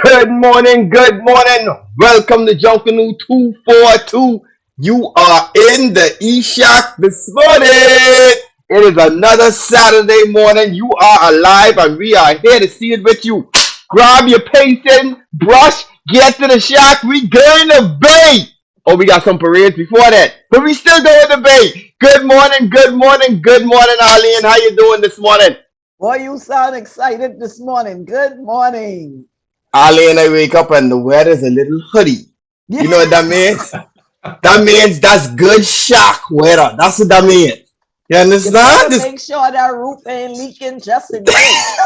Good morning, good morning. Welcome to Junkanoo 242. You are in the E-Shack this morning. It is another Saturday morning. You are alive and we are here to see it with you. Grab your pacing, brush, get to the shack. We going to bay. Oh, we got some parades before that. But we still going to bay. Good morning, good morning, good morning, Arlene. How you doing this morning? Boy, you sound excited this morning. Good morning. Ali and I wake up and the weather's a little hoodie. Yeah, You know what that means? That means that's good shock weather. That's what that means. You you better understand? This make sure that roof ain't leaking just in case.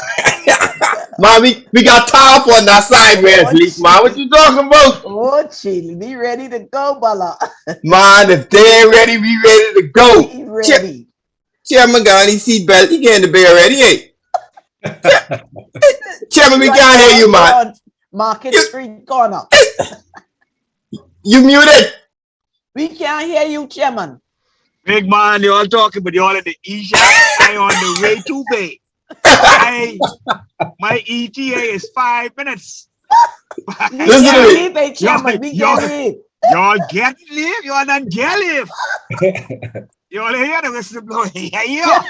man, we got top on that sideways Oh, leak, man. What gee. you talking about? Oh, Chile. Be ready to go, Bala. Man, if they ain't ready, we ready to go. Be ready. Chairman got his seatbelt. He getting the bay already, eh? Chairman, we Right can't now, hear you, you're man. on Market You, Street corner. you muted. We can't hear you, Chairman. Big man, you all talking, but you all in the E-Shack. I on the way to Bay. I my ETA is 5 minutes. We Listen to can't me. leave, eh, y'all, Chairman. We y'all, can't leave. y'all get live, y'all not get live. Y'all hear the whistleblower. Yeah, yeah.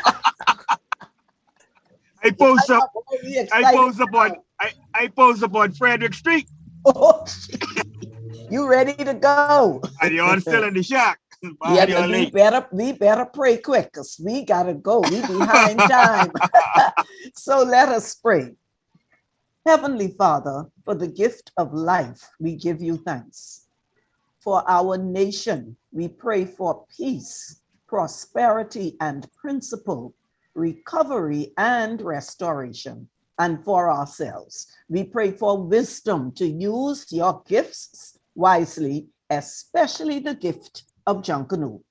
I post up, Boy, we I excited post up on now. I post up on Frederick Street, Oh, you ready to go? and y'all still in the shack. Yeah, Man, y'all late. we better pray quick because we gotta go. We behind time. So let us pray. Heavenly Father, for the gift of life, we give you thanks. For our nation, we pray for peace, prosperity, and principle, recovery and restoration. And for ourselves, we pray for wisdom to use your gifts wisely, especially the gift of Junkanoo,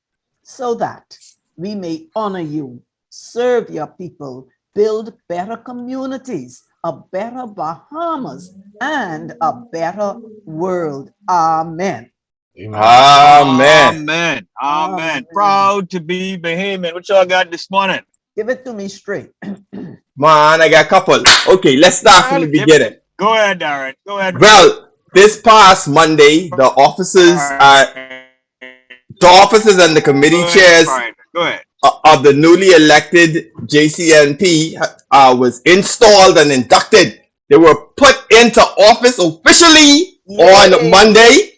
so that we may honor you, serve your people, build better communities, a better Bahamas, and a better world. Amen. Amen. Amen. Amen. Amen. Proud to be Bahamian. What y'all got this morning? Give it to me straight. Man, I got a couple. Okay, let's start from Well, the beginning. go ahead, Darren. Go ahead with it. Well, this past Monday, All right. the officers and the Go ahead, committee Brian. chairs Go ahead. of the newly elected JCNP was installed and inducted. They were put into office officially on Yay. Monday.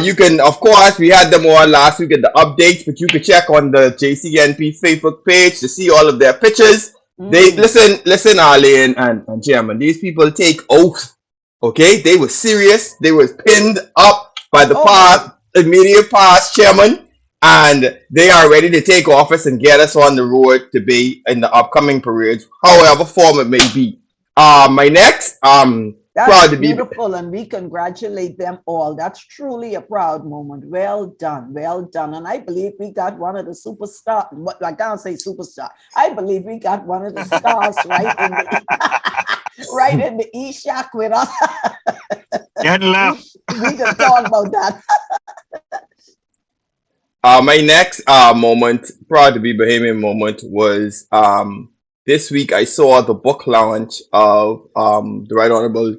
You can, of course, we had them on last week at the updates, but you can check on the JCNP Facebook page to see all of their pictures. They Mm, listen, Arlene and Chairman. These people take oath. Okay, they were serious. They were pinned up by the oh my. immediate past chairman, and they are ready to take office and get us on the road to be in the upcoming parades, however form it may be. My next, That's proud to be. beautiful, and we congratulate them all. That's truly a proud moment. Well done, well done. And I believe we got one of the superstar. What I can't say superstar. I believe we got one of the stars right in the right in the E Shack with us. Get we left. we can talk about that. My next moment, proud to be Bahamian moment, was this week I saw the book launch of the Right Honorable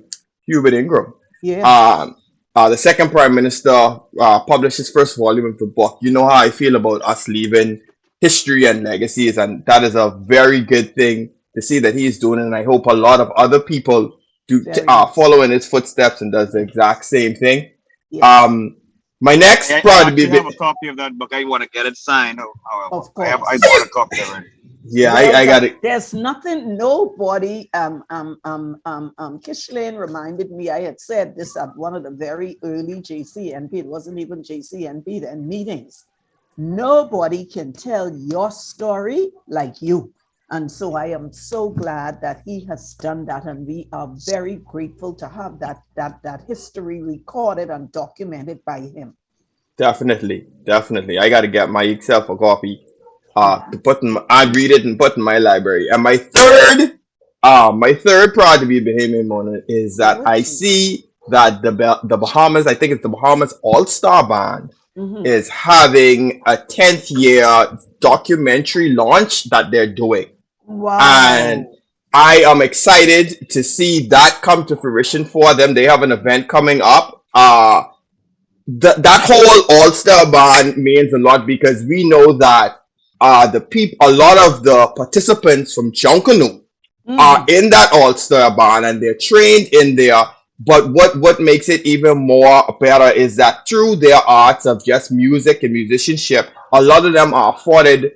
Hubert Ingram. Yeah, Um, the second Prime Minister published his first volume of the book. You know how I feel about us leaving history and legacies, and that is a very good thing to see that he is doing. And I hope a lot of other people do very much follow so. in his footsteps and does the exact same thing. Yes, Um, my next I proud to be. actually have a copy of that book. I want to get it signed. However, of I course. bought a copy already. Yeah, Well I got done. it. There's nothing, nobody, Kishlane reminded me, I had said this at one of the very early JCNP, it wasn't even JCNP then, meetings. Nobody can tell your story like you. And so I am so glad that he has done that. And we are very grateful to have that history recorded and documented by him. Definitely, definitely. I got to get myself a copy. Yeah. To put in, I read it and put in my library. And my third proud to be Bahamian moment is that Oh, I gee. see that the Bahamas, I think it's the Bahamas All Star Band, Mhm. is having a 10th year documentary launch that they're doing. And Wow. I am excited to see that come to fruition for them. They have an event coming up. That whole all-star band means a lot because we know that a lot of the participants from Junkanoo are Mhm. in that all-star band and they're trained in there. But what makes it even more better is that through their arts of just music and musicianship, a lot of them are afforded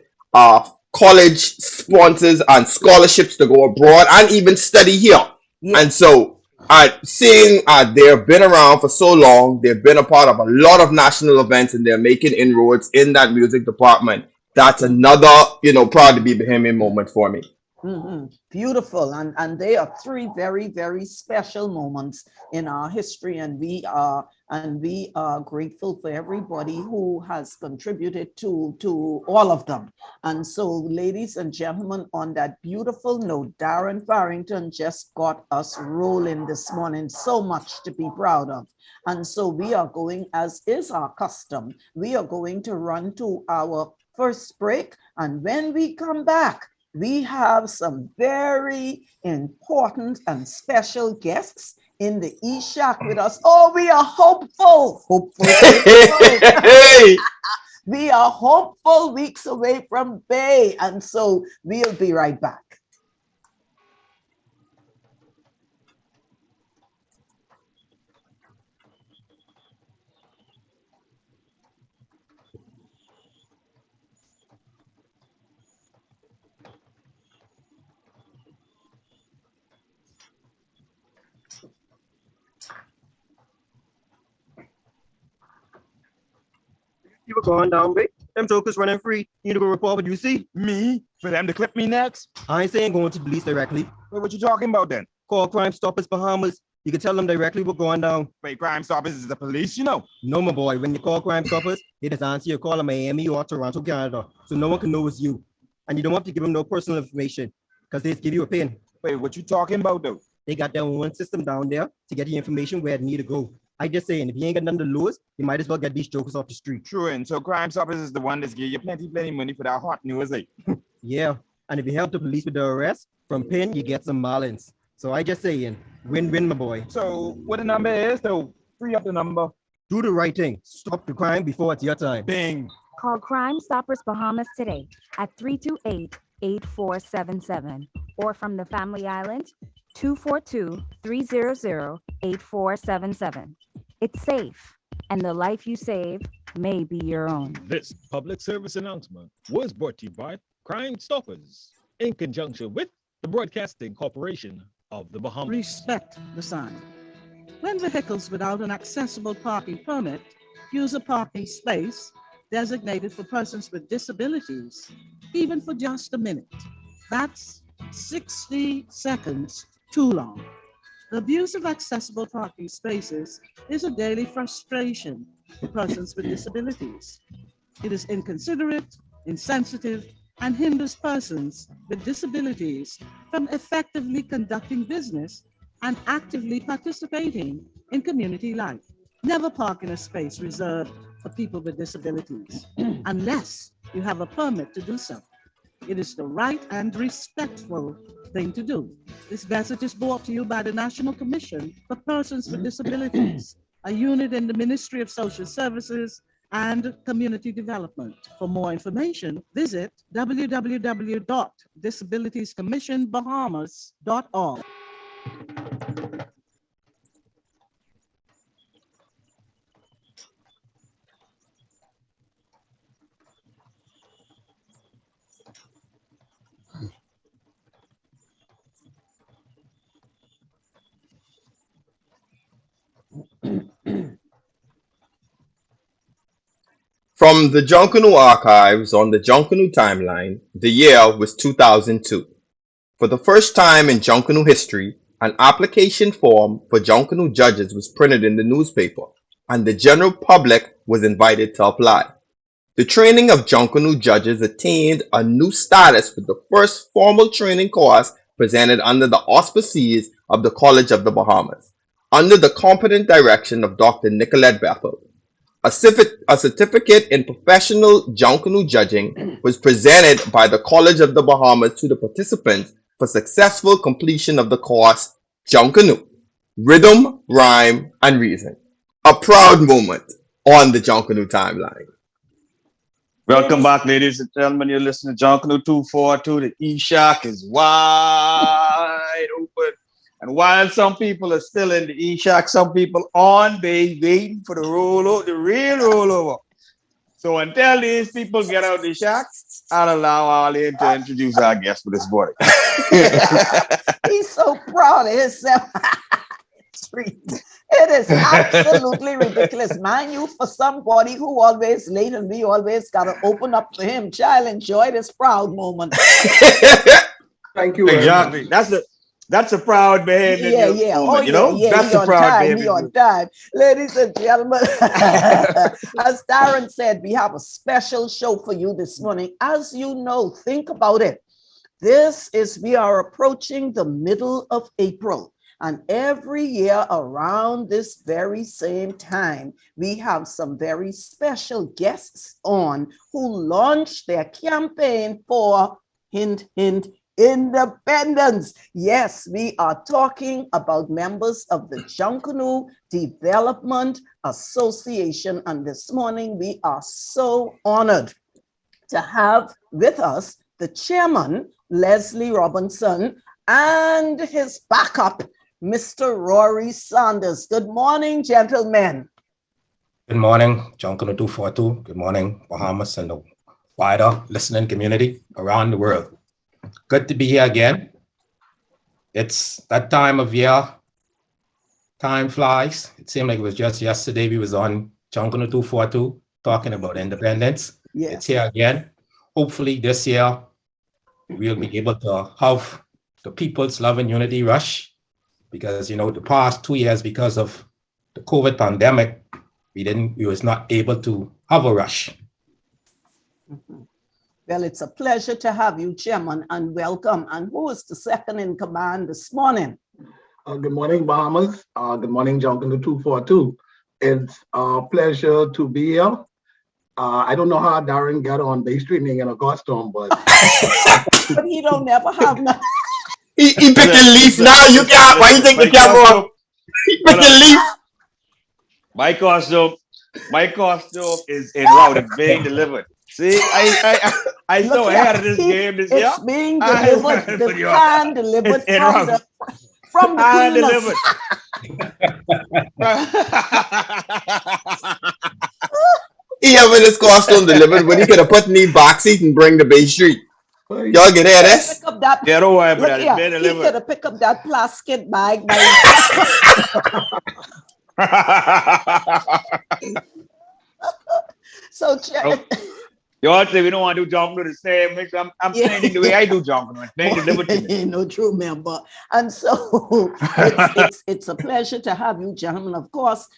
college sponsors and scholarships to go abroad and even study here. And Yes. so, seeing they've been around for so long, they've been a part of a lot of national events, and they're making inroads in that music department. That's another, proud to be Bahamian moment for me. Beautiful. And they are three very, very special moments in our history. And we are grateful for everybody who has contributed to all of them. And so, ladies and gentlemen, on that beautiful note, Darren Farrington just got us rolling this morning. So much to be proud of. And so we are going, as is our custom, we are going to run to our first break. And when we come back, we have some very important and special guests in the E-Shack with us. Oh, we are hopeful, hopeful. Hey, We are hopeful weeks away from Bay. And so we'll be right back. You were going down, babe. Them jokers running free. You need to go report what you see. Me? For them to clip me next? I ain't saying going to the police directly. Wait, what you talking about then? Call Crime Stoppers Bahamas. You can tell them directly what's going down. Wait, Crime Stoppers is the police, you know? No, my boy, when you call Crime Stoppers, they just answer your call in Miami or Toronto, Canada. So no one can know it's you. And you don't have to give them no personal information because they just give you a pin. Wait, what you talking about though? They got their own system down there to get the information where it need to go. I just saying, if you ain't got nothing to lose, you might as well get these jokers off the street. True, and so Crime Stoppers is the one that's give you plenty money for that hot news, eh? Yeah, and if you help the police with the arrest, from pin, you get some marlins. So I just saying, win-win, my boy. So what the number is though? Free up the number. Do the right thing. Stop the crime before it's your time. Bing. Call Crime Stoppers Bahamas today at 328-8477 or from the Family Island, 242-300-8477. It's safe, and the life you save may be your own. This public service announcement was brought to you by Crime Stoppers in conjunction with the Broadcasting Corporation of the Bahamas. Respect the sign. When vehicles without an accessible parking permit use a parking space designated for persons with disabilities, even for just a minute, that's 60 seconds too long. The abuse of accessible parking spaces is a daily frustration for persons with disabilities. It is inconsiderate, insensitive, and hinders persons with disabilities from effectively conducting business and actively participating in community life. Never park in a space reserved for people with disabilities unless you have a permit to do so. It is the right and respectful thing to do. This message is brought to you by the National Commission for Persons with Disabilities, a unit in the Ministry of Social Services and Community Development. For more information, visit www.disabilitiescommissionbahamas.org. From the Junkanoo archives on the Junkanoo timeline, the year was 2002. For the first time in Junkanoo history, an application form for Junkanoo judges was printed in the newspaper, and the general public was invited to apply. The training of Junkanoo judges attained a new status with the first formal training course presented under the auspices of the College of the Bahamas, under the competent direction of Dr. Nicolette Bethel. A certificate in professional Junkanoo judging was presented by the College of the Bahamas to the participants for successful completion of the course Junkanoo, Rhythm, Rhyme, and Reason. A proud moment on the Junkanoo timeline. Welcome Ladies, back, ladies and gentlemen. You're listening to Junkanoo 242. The E-Shack is wide open. And while some people are still in the E-Shack, some people on base waiting for the rollover, the real rollover. So until these people get out the shack, I'll allow Arlene to introduce our guest for this morning. he's so proud of himself. It is absolutely ridiculous. Mind you, for somebody who always late and we always got to open up for him. Child, enjoy this proud moment. Thank you. Exactly. That's a proud behavior. Yeah. Moment, you know? That's He a on proud time. He behavior. on time. Ladies and gentlemen, as Darren said, we have a special show for you this morning. As you know, think about it. We are approaching the middle of April. And every year around this very same time, we have some very special guests on who launch their campaign for, hint, hint, independence. Yes, we are talking about members of the Junkanoo Development Association. And this morning, we are so honored to have with us the chairman, Leslie Robinson, and his backup, Mr. Rory Saunders. Good morning, gentlemen. Good morning, Junkanoo 242. Good morning, Bahamas and the wider listening community around the world. Good to be here again. It's that time of year. Time flies. It seemed like it was just yesterday we was on Junkanoo 242 talking about independence. Yes. It's here again. Hopefully this year we'll be able to have the people's love and unity rush, because you know the past 2 years, because of the COVID pandemic, we was not able to have a rush. Mm-hmm. Well, it's a pleasure to have you, Chairman, and welcome. And who is the second in command this morning? Good morning, Bahamas. Good morning, Junkanoo 242. It's a pleasure to be here. I don't know how Darren got on base streaming in a costume, but but he don't never have nothing. He picking leaf now. You can't. Why you think the camera off? He picking leaf. My costume is en route. It's being delivered. See, I so ahead of this game this year. It's being delivered. The hand delivered from the hand cleaners. He having his costume delivered, but he could have put in the box seat and bring the Bay Street. Y'all get at this? Pick up that. Yeah, don't worry about Look that. here, he could have picked up that plastic bag. So, Y'all say we don't want to do Junkanoo the same mix. I'm saying the way I do Junkanoo. It's delivered to me. No true member. And so it's a pleasure to have you, gentlemen. Of course,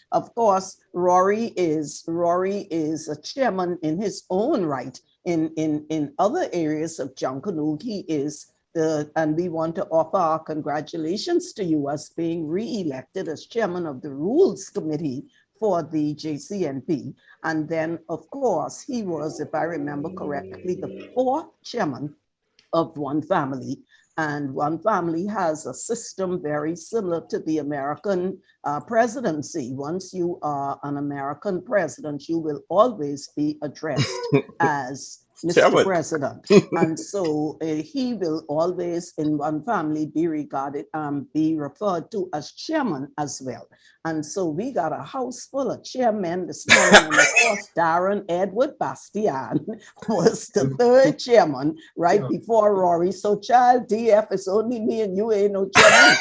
Rory is a chairman in his own right. In other areas of Junkanoo, he is and we want to offer our congratulations to you as being re-elected as chairman of the Rules Committee for the JCNP. And then, of course, he was, if I remember correctly, the fourth chairman of One Family. And One Family has a system very similar to the American presidency. Once you are an American president, you will always be addressed as Mr. President. And so he will always in One Family be referred to as chairman as well. And so we got a house full of chairmen this morning. And of course, Darren Edward Bastian was the third chairman right before Rory. So child, DF, is only me and you ain't no chairman.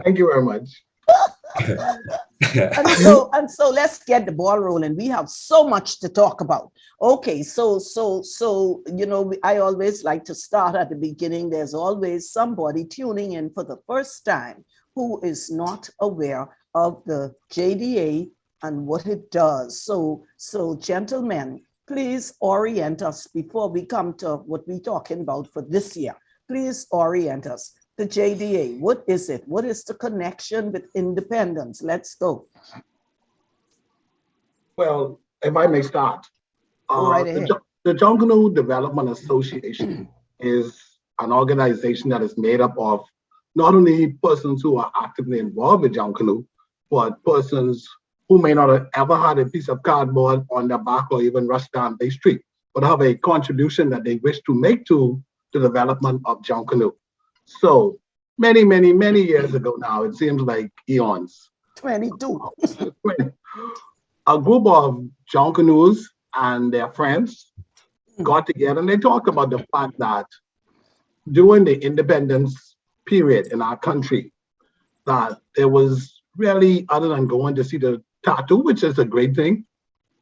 Thank you very much. and so let's get the ball rolling. We have so much to talk about. Okay, so you know, I always like to start at the beginning. There's always somebody tuning in for the first time who is not aware of the JDA and what it does. So gentlemen, please orient us before we come to what we're talking about for this year. Please orient us. The JDA, what is it? What is the connection with independence? Let's go. Well, if I may start. Go right ahead. The Junkanoo Development Association is an organization that is made up of not only persons who are actively involved with Junkanoo, but persons who may not have ever had a piece of cardboard on their back or even rushed down Bay Street, but have a contribution that they wish to make to the development of Junkanoo. So many, many, many years ago now, it seems like eons, 22. a group of Junkanoos and their friends got together and they talked about the fact that during the independence period in our country, that there was really, other than going to see the tattoo, which is a great thing,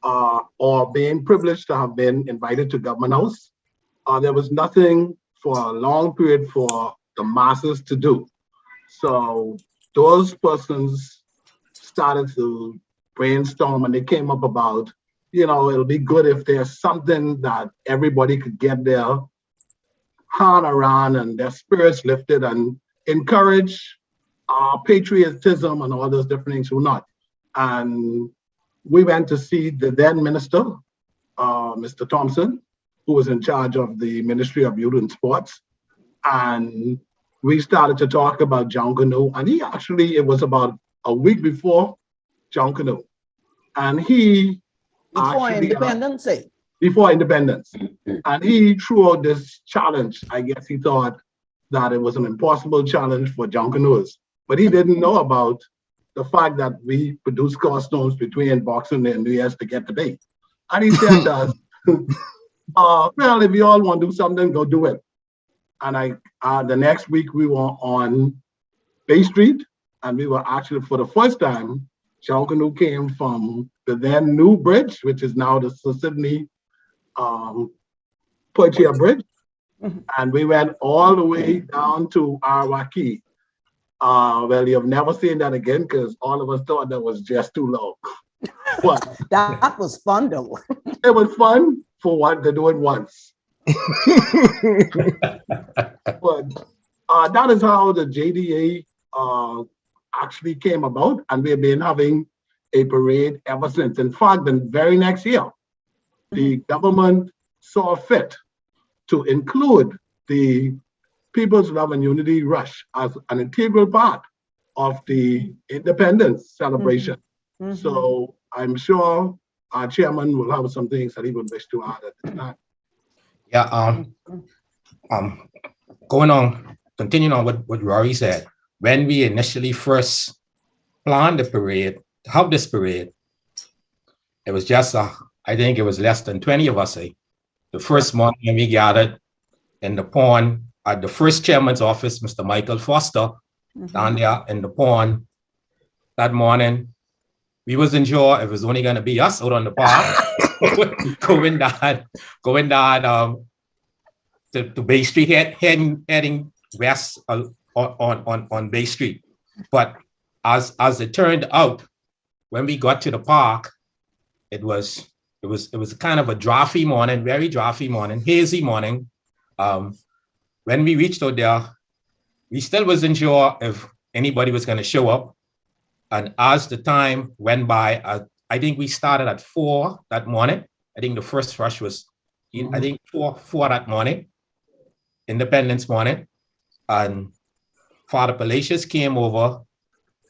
or being privileged to have been invited to Government House, there was nothing for a long period for the masses to do. So those persons started to brainstorm and they came up about, it'll be good if there's something that everybody could get their hand around and their spirits lifted and encourage patriotism and all those different things or not. And we went to see the then minister, Mr. Thompson, who was in charge of the Ministry of Youth and Sports. And we started to talk about Junkanoo. And it was about a week before Junkanoo. And he Before Independence Day. Before independence. And he threw out this challenge. I guess he thought that it was an impossible challenge for Junkanoos. But he didn't know about the fact that we produce costumes between boxing and New Year's to get the date. And he said to us, well, if you all want to do something, go do it. And the next week we were on Bay Street, and we were actually, for the first time, Junkanoo came from the then new bridge, which is now the Sydney Poitiers Bridge. And we went all the way down to Arawaki. Well, you've never seen that again because all of us thought that was just too low. But that was fun though. It was fun for what to do it once. But that is how the JDA actually came about, and we've been having a parade ever since. In fact, the very next year, the government saw fit to include the People's Love and Unity Rush as an integral part of the independence celebration. So I'm sure our chairman will have some things that he would wish to add at this time. Yeah, continuing on what Rory said, when we initially first planned the parade, to have this parade, it was just, I think it was less than 20 of us. The first morning we gathered in the pond at the first chairman's office, Mr. Michael Foster, down there in the pond that morning. We wasn't sure if it was only going to be us out on the park, going down to Bay Street, heading west on Bay Street. But as it turned out, when we got to the park, it was kind of a drafty morning, very drafty morning, hazy morning. When we reached out there, we still wasn't sure if anybody was going to show up. And as the time went by, I think we started at 4 that morning. I think the first rush was, I think 4 that morning, Independence morning. And Father Palacios came over.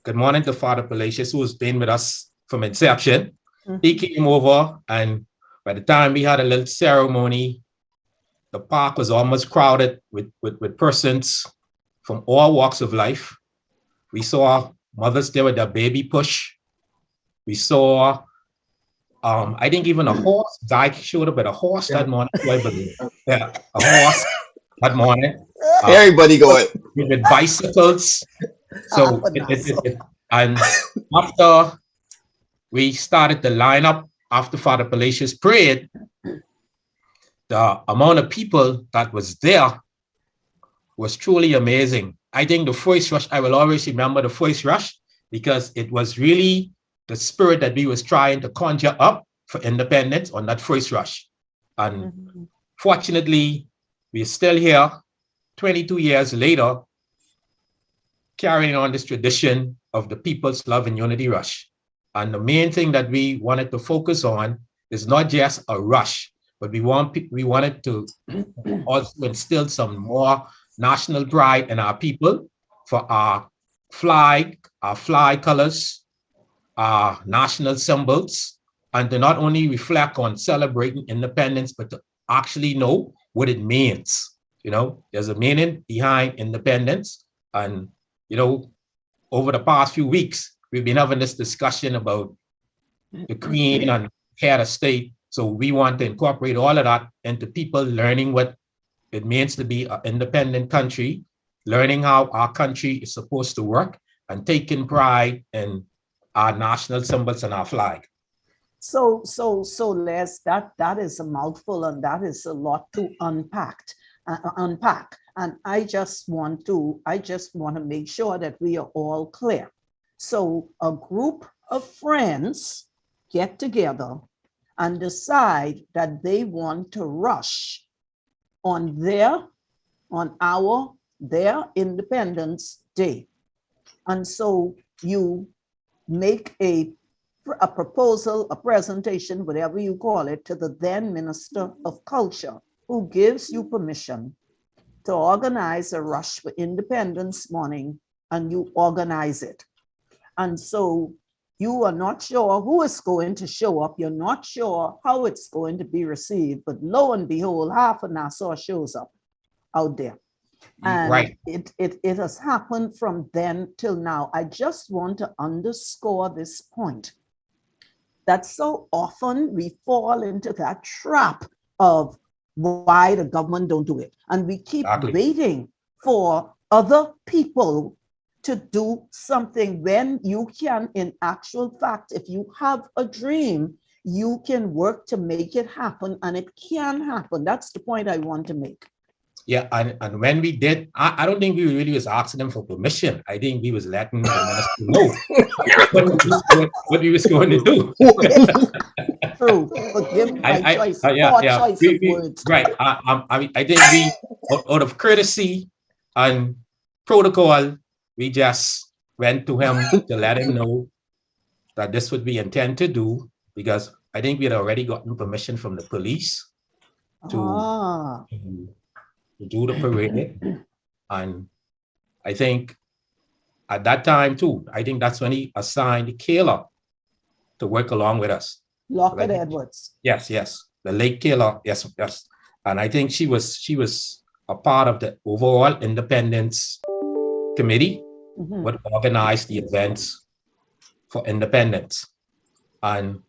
Good morning to Father Palacios, who's been with us from inception. He came over, and by the time we had a little ceremony, the park was almost crowded with persons from all walks of life. We saw mothers there with their baby push. We saw, I think even a horse. Guy showed up with a horse that morning. Yeah, a horse that morning. Everybody going with bicycles. So, and after we started the lineup, after Father Palacios prayed, the amount of people that was there was truly amazing. I think the first rush, I will always remember the first rush because it was really the spirit that we was trying to conjure up for independence on that first rush. And fortunately, we're still here 22 years later, carrying on this tradition of the People's Love and Unity Rush. And the main thing that we wanted to focus on is not just a rush, but we wanted to also instill some more national pride in our people for our flag colors, our national symbols, and to not only reflect on celebrating independence, but to actually know what it means. There's a meaning behind independence. And, over the past few weeks, we've been having this discussion about the Queen and head of state. So we want to incorporate all of that into people learning what it means to be an independent country, learning how our country is supposed to work, and taking pride in our national symbols and our flag. So Les, that is a mouthful, and that is a lot to unpack. And I just want to make sure that we are all clear. So a group of friends get together and decide that they want to rush on their Independence Day. And so you make a proposal, a presentation, whatever you call it, to the then Minister of Culture, who gives you permission to organize a rush for Independence Morning, and you organize it. And so you are not sure who is going to show up. You're not sure how it's going to be received, but lo and behold, half of Nassau shows up out there. And right. It has happened from then till now. I just want to underscore this point, that so often we fall into that trap of why the government don't do it. And we keep waiting for other people to do something when you can, in actual fact, if you have a dream, you can work to make it happen, and it can happen. That's the point I want to make. Yeah, and when we did, I don't think we really was asking them for permission. I think we was letting the minister know what we was going to do. True. Forgive my choice. Choice of words. Right. I think we, out of courtesy and protocol, we just went to him to let him know that this would be intend to do, because I think we had already gotten permission from the police to do the parade. And I think at that time too, I think that's when he assigned Kayla to work along with us. Lockett Edwards. Yes. The late Kayla, yes. And I think she was a part of the overall Independence Committee, what organized the events for independence. And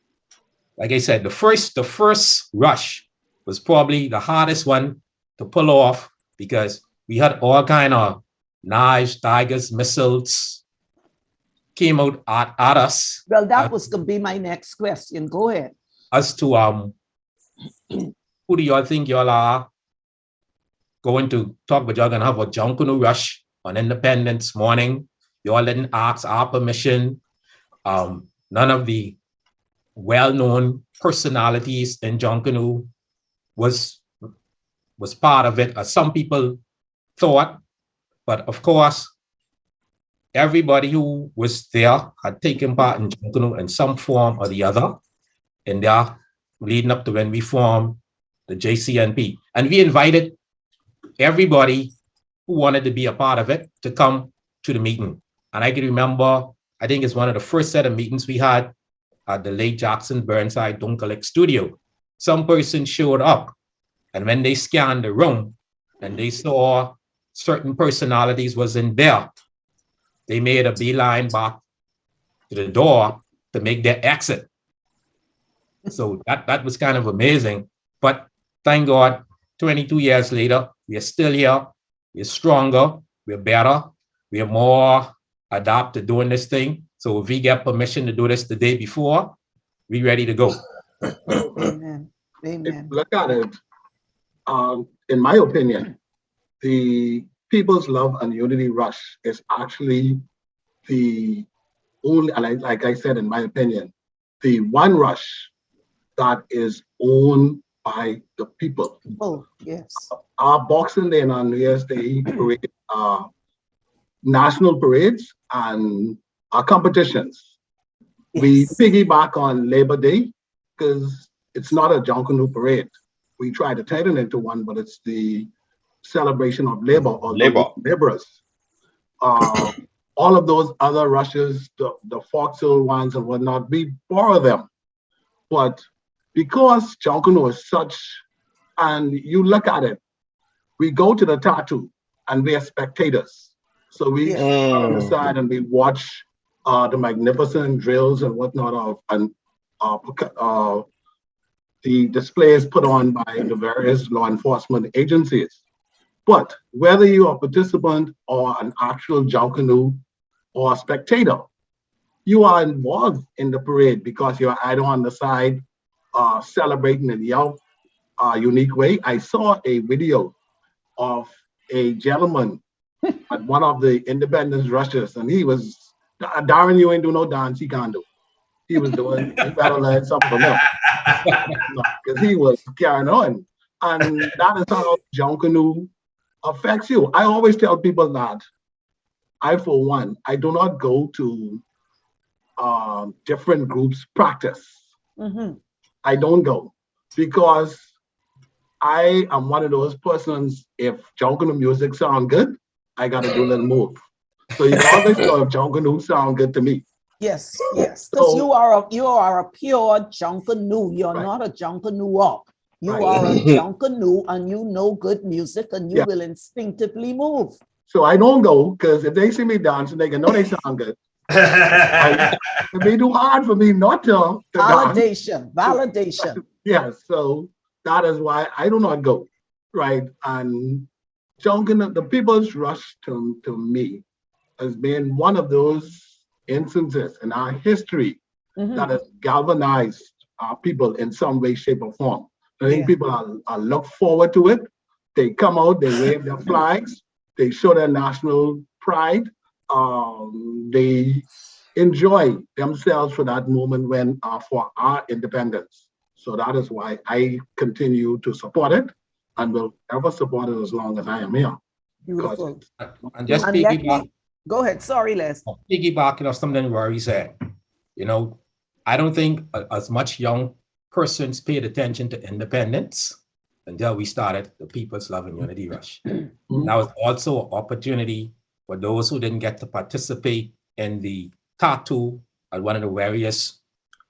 like I said, the first rush was probably the hardest one to pull off, because we had all kind of knives, daggers, missiles came out at us. Well, that was going to be my next question. Go ahead. As to who do y'all think y'all are going to talk about? Y'all gonna have a Junkanoo rush on Independence Morning. Y'all didn't ask our permission. None of the well-known personalities in Junkanoo was part of it, as some people thought. But of course, everybody who was there had taken part in Junkanoo in some form or the other, and there leading up to when we formed the JCNP. And we invited everybody who wanted to be a part of it to come to the meeting. And I can remember, I think it's one of the first set of meetings we had at the late Jackson Burnside Dunkalik studio. Some person showed up, and when they scanned the room and they saw certain personalities was in there, they made a beeline back to the door to make their exit. So that was kind of amazing. But thank God, 22 years later, we are still here. We're stronger, we're better, we're more adapt to doing this thing. So if we get permission to do this the day before, we ready to go. Amen. Amen. Look at it. In my opinion, the People's Love and Unity Rush is actually the only, like I said, in my opinion, the one rush that is owned by the people. Oh, yes. Our Boxing Day and our New Year's Day parade are national parades and our competitions. Yes. We piggyback on Labor Day because it's not a Junkanoo parade. we try to turn it into one, but it's the celebration of labor or Labor. the laborers. All of those other rushes, the foxhole ones and whatnot, we borrow them. But because Junkanoo is such, and you look at it, we go to the tattoo and we are spectators. So we Yes. sit on the side and we watch the magnificent drills and whatnot of the displays put on by the various law enforcement agencies. But whether you are a participant or an actual Junkanoo or a spectator, you are involved in the parade because you're either on the side celebrating in your unique way. I saw a video of a gentleman at one of the Independence rushes, and he was, Darren, you ain't do no dance, he can't do. He was doing, you better learn something from him. Because he was carrying on. And that is how Junkanoo affects you. I always tell people that I, for one, I do not go to different groups practice. Mm-hmm. I don't go because I am one of those persons, if Junkanoo music sound good, I got to do a little move. So you can always know if Junkanoo sound good to me. Yes, yes. Because you are a pure Junkanoo. You're Right. not a Junkanoo. You Right. are a Junkanoo, and you know good music, and you Yeah. will instinctively move. So I don't go because if they see me dancing, they can know they sound good. It'd be too hard for me not to dance. Validation. Yes, so that is why I do not go, right? And Junkanoo, the people's rush to me has been one of those instances in our history that has galvanized our people in some way, shape, or form. I think people are look forward to it. They come out, they wave their flags, they show their national pride. They enjoy themselves for that moment when for our independence. So that is why I continue to support it and will ever support it as long as I am here. Beautiful. And just And let piggyback, me go ahead. Sorry, Les. piggybacking off something Rory said, you know, I don't think as much young persons paid attention to independence until we started the People's Love and Unity Rush. That was also an opportunity for those who didn't get to participate in the tattoo at one of the various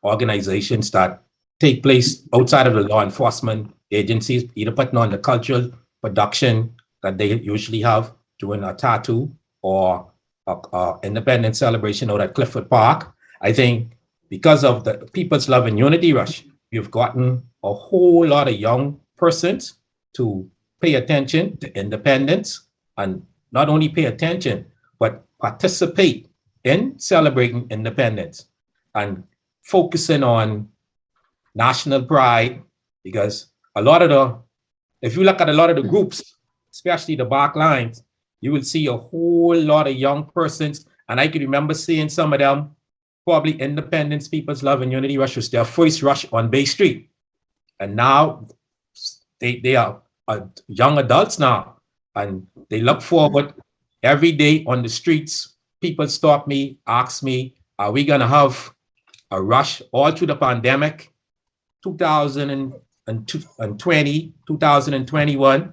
organizations that take place outside of the law enforcement agencies, either putting on the cultural production that they usually have during a tattoo or independence celebration out at Clifford Park. I think because of the People's Love and Unity Rush, we've gotten a whole lot of young persons to pay attention to independence, and not only pay attention, but participate in celebrating independence and focusing on national pride. Because if you look at a lot of the groups, especially the back lines, you will see a whole lot of young persons. And I can remember seeing some of them, probably Independence, People's Love and Unity Rush was their first rush on Bay Street. And now they are young adults now, and they look forward every day on the streets. People stop me, ask me, are we gonna have a rush all through the pandemic, 2020, 2021?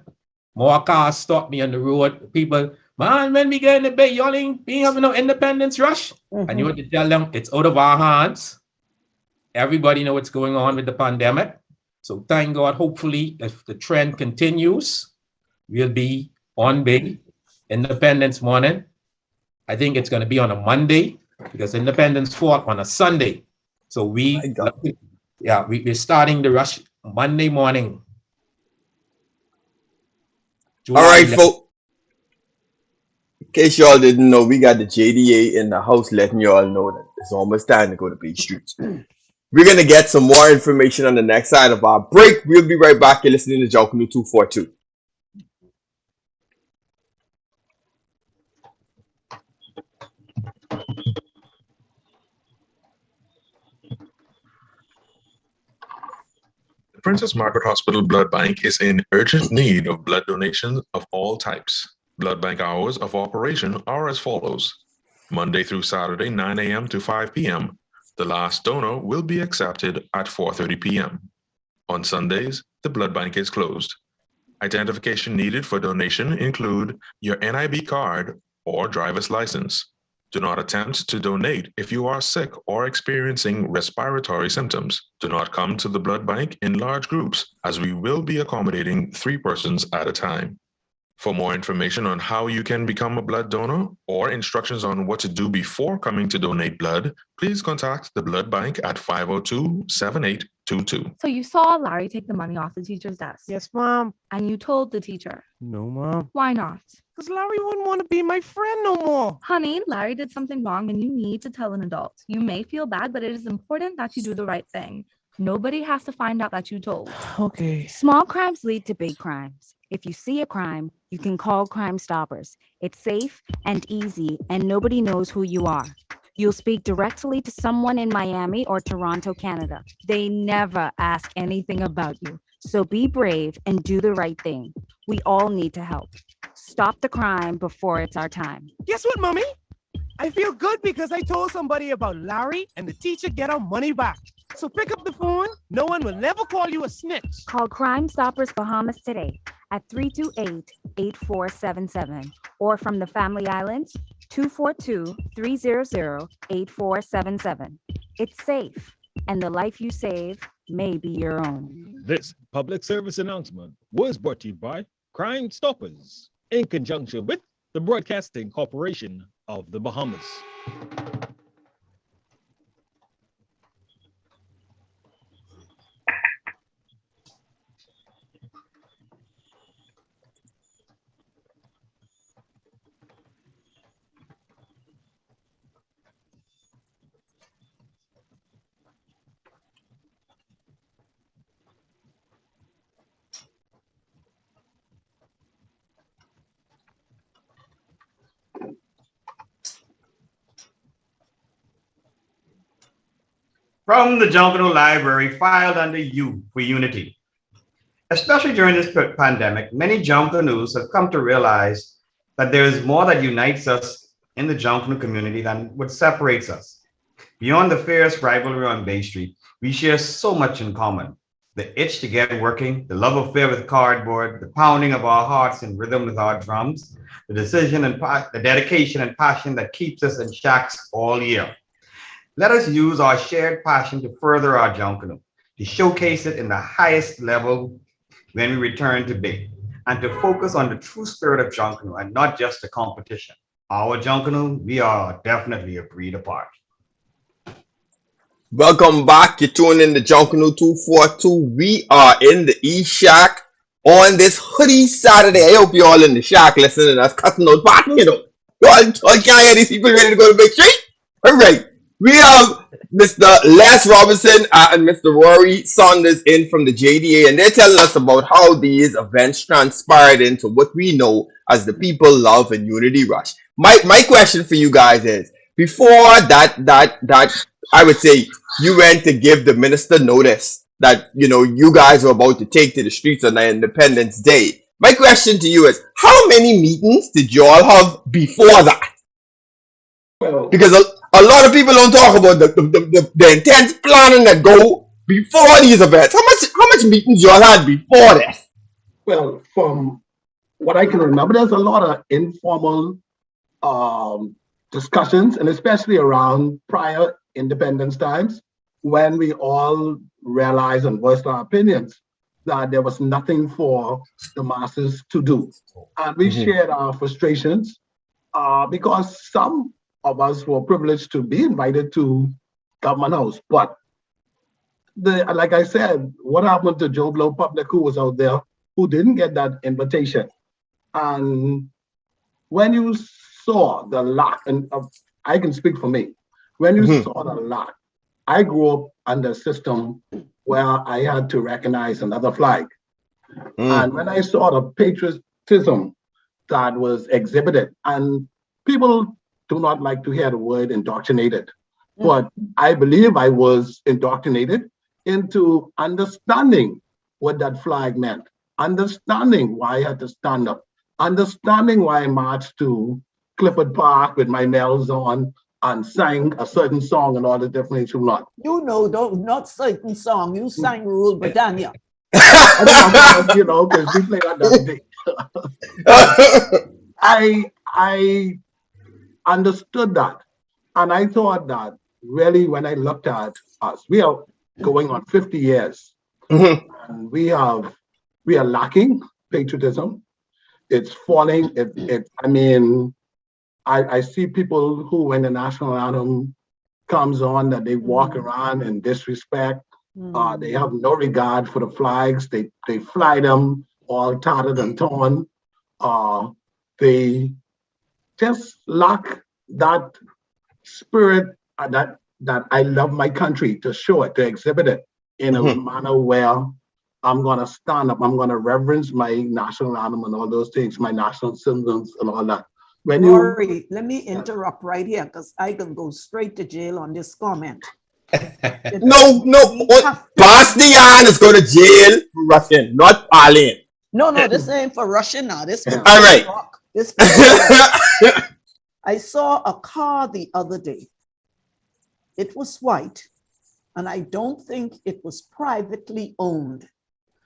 More cars stop me on the road. People, man, when we get in the Bay, y'all ain't having no independence rush. And you have to tell them it's out of our hands. Everybody know what's going on with the pandemic. So thank God, hopefully, if the trend continues, we'll be on Bay Independence morning. I think it's going to be on a Monday because Independence fall on a Sunday. So we're starting the rush Monday morning. All right, folks. In case y'all didn't know, we got the JDA in the house letting y'all know that it's almost time to go to Bay Street. We're going to get some more information on the next side of our break. We'll be right back. You're listening to Junkanoo 242. The Princess Margaret Hospital Blood Bank is in urgent need of blood donations of all types. Blood bank hours of operation are as follows. Monday through Saturday, 9 a.m. to 5 p.m. The last donor will be accepted at 4:30 p.m. On Sundays, the blood bank is closed. Identification needed for donation include your NIB card or driver's license. Do not attempt to donate if you are sick or experiencing respiratory symptoms. Do not come to the blood bank in large groups, as we will be accommodating 3 persons at a time. For more information on how you can become a blood donor or instructions on what to do before coming to donate blood, please contact the blood bank at 502-7822. So you saw Larry take the money off the teacher's desk. Yes, Mom. And you told the teacher. No, Mom. Why not? Because Larry wouldn't want to be my friend no more. Honey, Larry did something wrong and you need to tell an adult. You may feel bad, but it is important that you do the right thing. Nobody has to find out that you told. Okay. Small crimes lead to big crimes. If you see a crime, you can call Crime Stoppers. It's safe and easy, and nobody knows who you are. You'll speak directly to someone in Miami or Toronto, Canada. They never ask anything about you. So be brave and do the right thing. We all need to help. Stop the crime before it's our time. Guess what, Mommy? I feel good because I told somebody about Larry and the teacher get our money back. So pick up the phone. No one will never call you a snitch. Call Crime Stoppers Bahamas today at 328-8477 or from the Family Islands, 242-300-8477. It's safe, and the life you save may be your own. This public service announcement was brought to you by Crime Stoppers in conjunction with the Broadcasting Corporation of the Bahamas. From the Junkanoo Library, filed under U for Unity. Especially during this pandemic, many Junkanoos have come to realize that there is more that unites us in the Junkanoo community than what separates us. Beyond the fierce rivalry on Bay Street, we share so much in common. The itch to get working, the love affair with cardboard, the pounding of our hearts in rhythm with our drums, the decision and the dedication and passion that keeps us in shacks all year. Let us use our shared passion to further our Junkanoo, to showcase it in the highest level when we return to Bay, and to focus on the true spirit of Junkanoo and not just a competition. Our Junkanoo, we are definitely a breed apart. Welcome back. You're tuning in to Junkanoo 242. We are in the E-Shack on this hoodie Saturday. I hope you're all in the shack listening to us cutting out parking, you know. Y'all can't hear these people ready to go to Big Street? All right. We have Mr. Les Robinson and Mr. Rory Saunders in from the JDA, and they're telling us about how these events transpired into what we know as the People Love and Unity Rush. My question for you guys is, before that I would say you went to give the minister notice that, you know, you guys were about to take to the streets on Independence Day. My question to you is, how many meetings did you all have before that? Because a lot of people don't talk about the intense planning that go before these events. How much meetings y'all had before this? Well, from what I can remember, there's a lot of informal discussions, and especially around prior independence times, when we all realized and voiced our opinions that there was nothing for the masses to do. And we shared our frustrations because some of us were privileged to be invited to Government House. But like I said, what happened to Joe Blow Public, who was out there, who didn't get that invitation? And when you saw the lack, and I can speak for me, when you saw the lack, I grew up under a system where I had to recognize another flag. And when I saw the patriotism that was exhibited, and people do not like to hear the word indoctrinated, but I believe I was indoctrinated into understanding what that flag meant, understanding why I had to stand up, understanding why I marched to Clifford Park with my nails on, and sang a certain song and all the different instruments. You know, don't not certain song. You sang Rule Britannia. You know, because we played that day. I understood that, and I thought that really when I looked at us, we are going on 50 years, and we are lacking patriotism. It's falling. I mean, I see people who, when the national anthem comes on, that they walk around in disrespect. They have no regard for the flags. They fly them all tattered and torn. They just lack that spirit that I love my country, to show it, to exhibit it in a manner where I'm gonna stand up, I'm gonna reverence my national anthem and all those things, my national symbols and all that. When Rory, let me interrupt right here because I can go straight to jail on this comment. No, Bastian is going to jail for Russian, not Arlene. No, this ain't for Russian now. This for All right. This I saw a car the other day. It was white, and I don't think it was privately owned.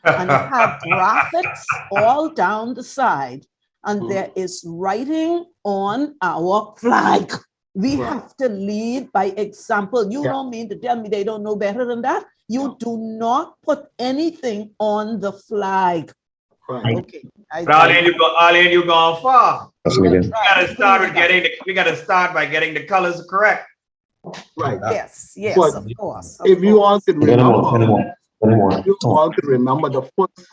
And it had graphics all down the side, and there is writing on our flag. We have to lead by example. You don't mean to tell me they don't know better than that? You do not put anything on the flag. Right. Okay. Arlene, you gone far. That's We gotta start by getting the colors correct. Right. Yes, But of course. If you all could remember, the first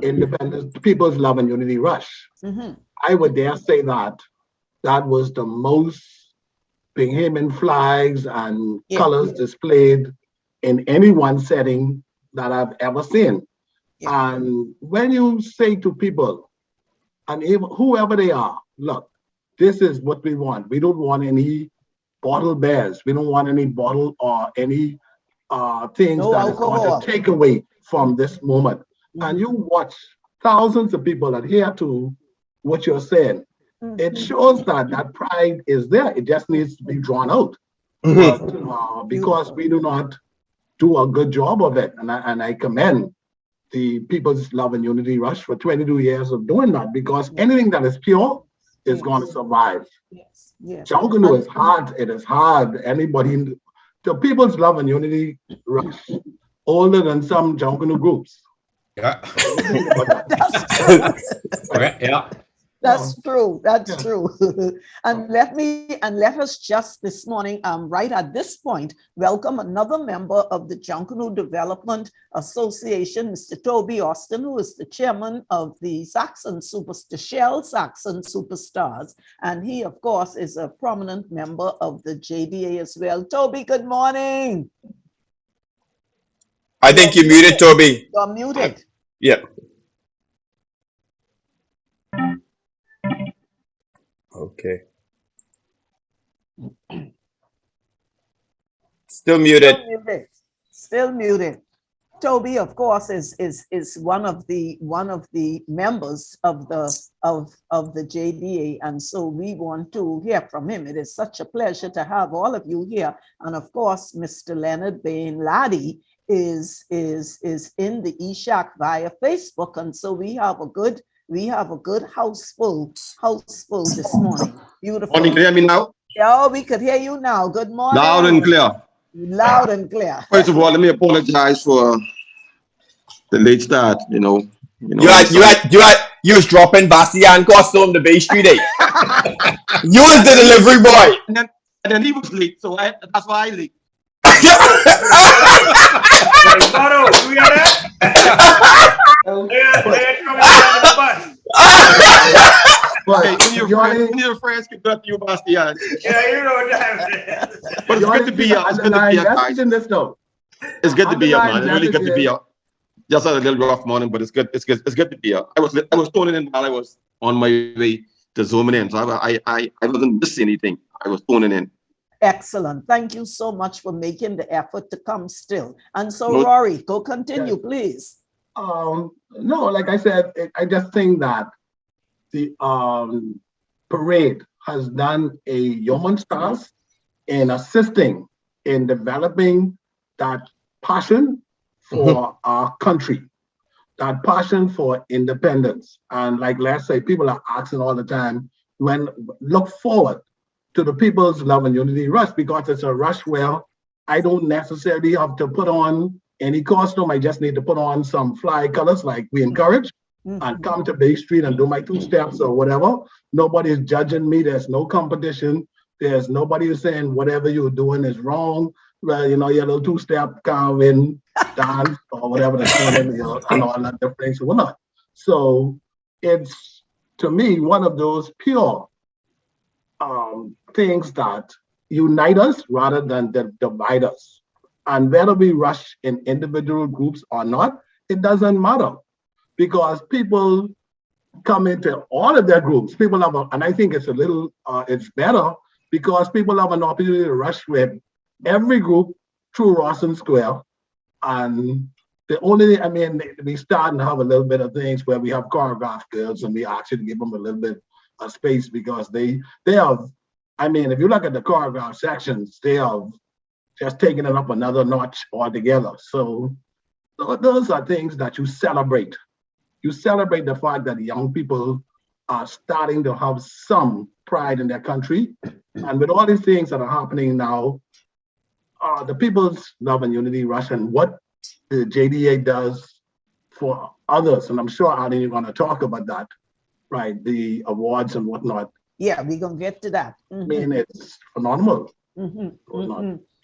independence, People's Love and Unity Rush, I would dare say that was the most Bahamian flags and colors displayed in any one setting that I've ever seen. And when you say to people, and whoever they are, look, this is what we want. We don't want any bottle bears. We don't want any bottle or any things that is going to take away from this moment. And you watch thousands of people adhere to what you're saying. It shows that pride is there. It just needs to be drawn out. But, because we do not do a good job of it. And I commend the People's Love and Unity Rush for 22 years of doing that, because anything that is pure is going to survive. Junkanoo is hard. It is hard. Anybody, the People's Love and Unity Rush, older than some Junkanoo groups. That's true. That's true. And let us just this morning, right at this point, welcome another member of the Junkanoo Development Association, Mr. Toby Austin, who is the chairman of the Shell Saxon Superstars. And he, of course, is a prominent member of the JDA as well. Toby, good morning. I think you're muted, Toby. You're muted. Yeah. Okay. Still muted. Still muted. Toby, of course, is one of the members of the JDA, and so we want to hear from him. It is such a pleasure to have all of you here, and of course, Mr. Leonard Bain Laddie is in the ESHAC via Facebook, and so we have a good house full this morning. Beautiful. Morning, can you hear me now? Yeah, we could hear you now. Good morning. Loud and clear. Loud and clear. First of all, let me apologize for the late start. You was dropping Bastian costume the Bay Street Day. You was the delivery boy. And then he was late, so that's why I late. We got that? When your friends can cut you, Bastian. Yeah, you know that. But it's good to be here. It's good to be here, guys. It's good to be here, man. It's really good to be here. Just had a little rough morning, but it's good. It's good to be here. I was tuning in while I was on my way to zooming in, so I wasn't missing anything. I was tuning in. Excellent. Thank you so much for making the effort to come still. And so, Rory, go continue, please. No, like I said, I just think that the parade has done a yeoman's task in assisting in developing that passion for our country, that passion for independence. And like let's say, people are asking all the time, when look forward to the People's Love and Unity Rush, because it's a rush where I don't necessarily have to put on any costume. I just need to put on some fly colors like we encourage and come to Bay Street and do my 2 steps or whatever. Nobody's judging me. There's no competition. There's nobody who's saying whatever you're doing is wrong. Well, you know, your little 2 step carving, dance, or whatever they're calling, you know, and all that different things. We're not. So it's, to me, one of those pure things that unite us rather than divide us. And whether we rush in individual groups or not, it doesn't matter, because people come into all of their groups. People have, and I think it's a little, it's better because people have an opportunity to rush with every group through Rawson Square. And the only, I mean, we starting to have a little bit of things where we have choreographed girls, and we actually give them a little bit of space, because they have, I mean, if you look at the choreographed sections, they have just taken it up another notch altogether. So those are things that you celebrate. You celebrate the fact that young people are starting to have some pride in their country. And with all these things that are happening now, the People's Love and Unity Rush and what the JDA does for others, and I'm sure, Arlene, you're going to talk about that, right? The awards and whatnot. Yeah, we're going to get to that. I mean, it's phenomenal. In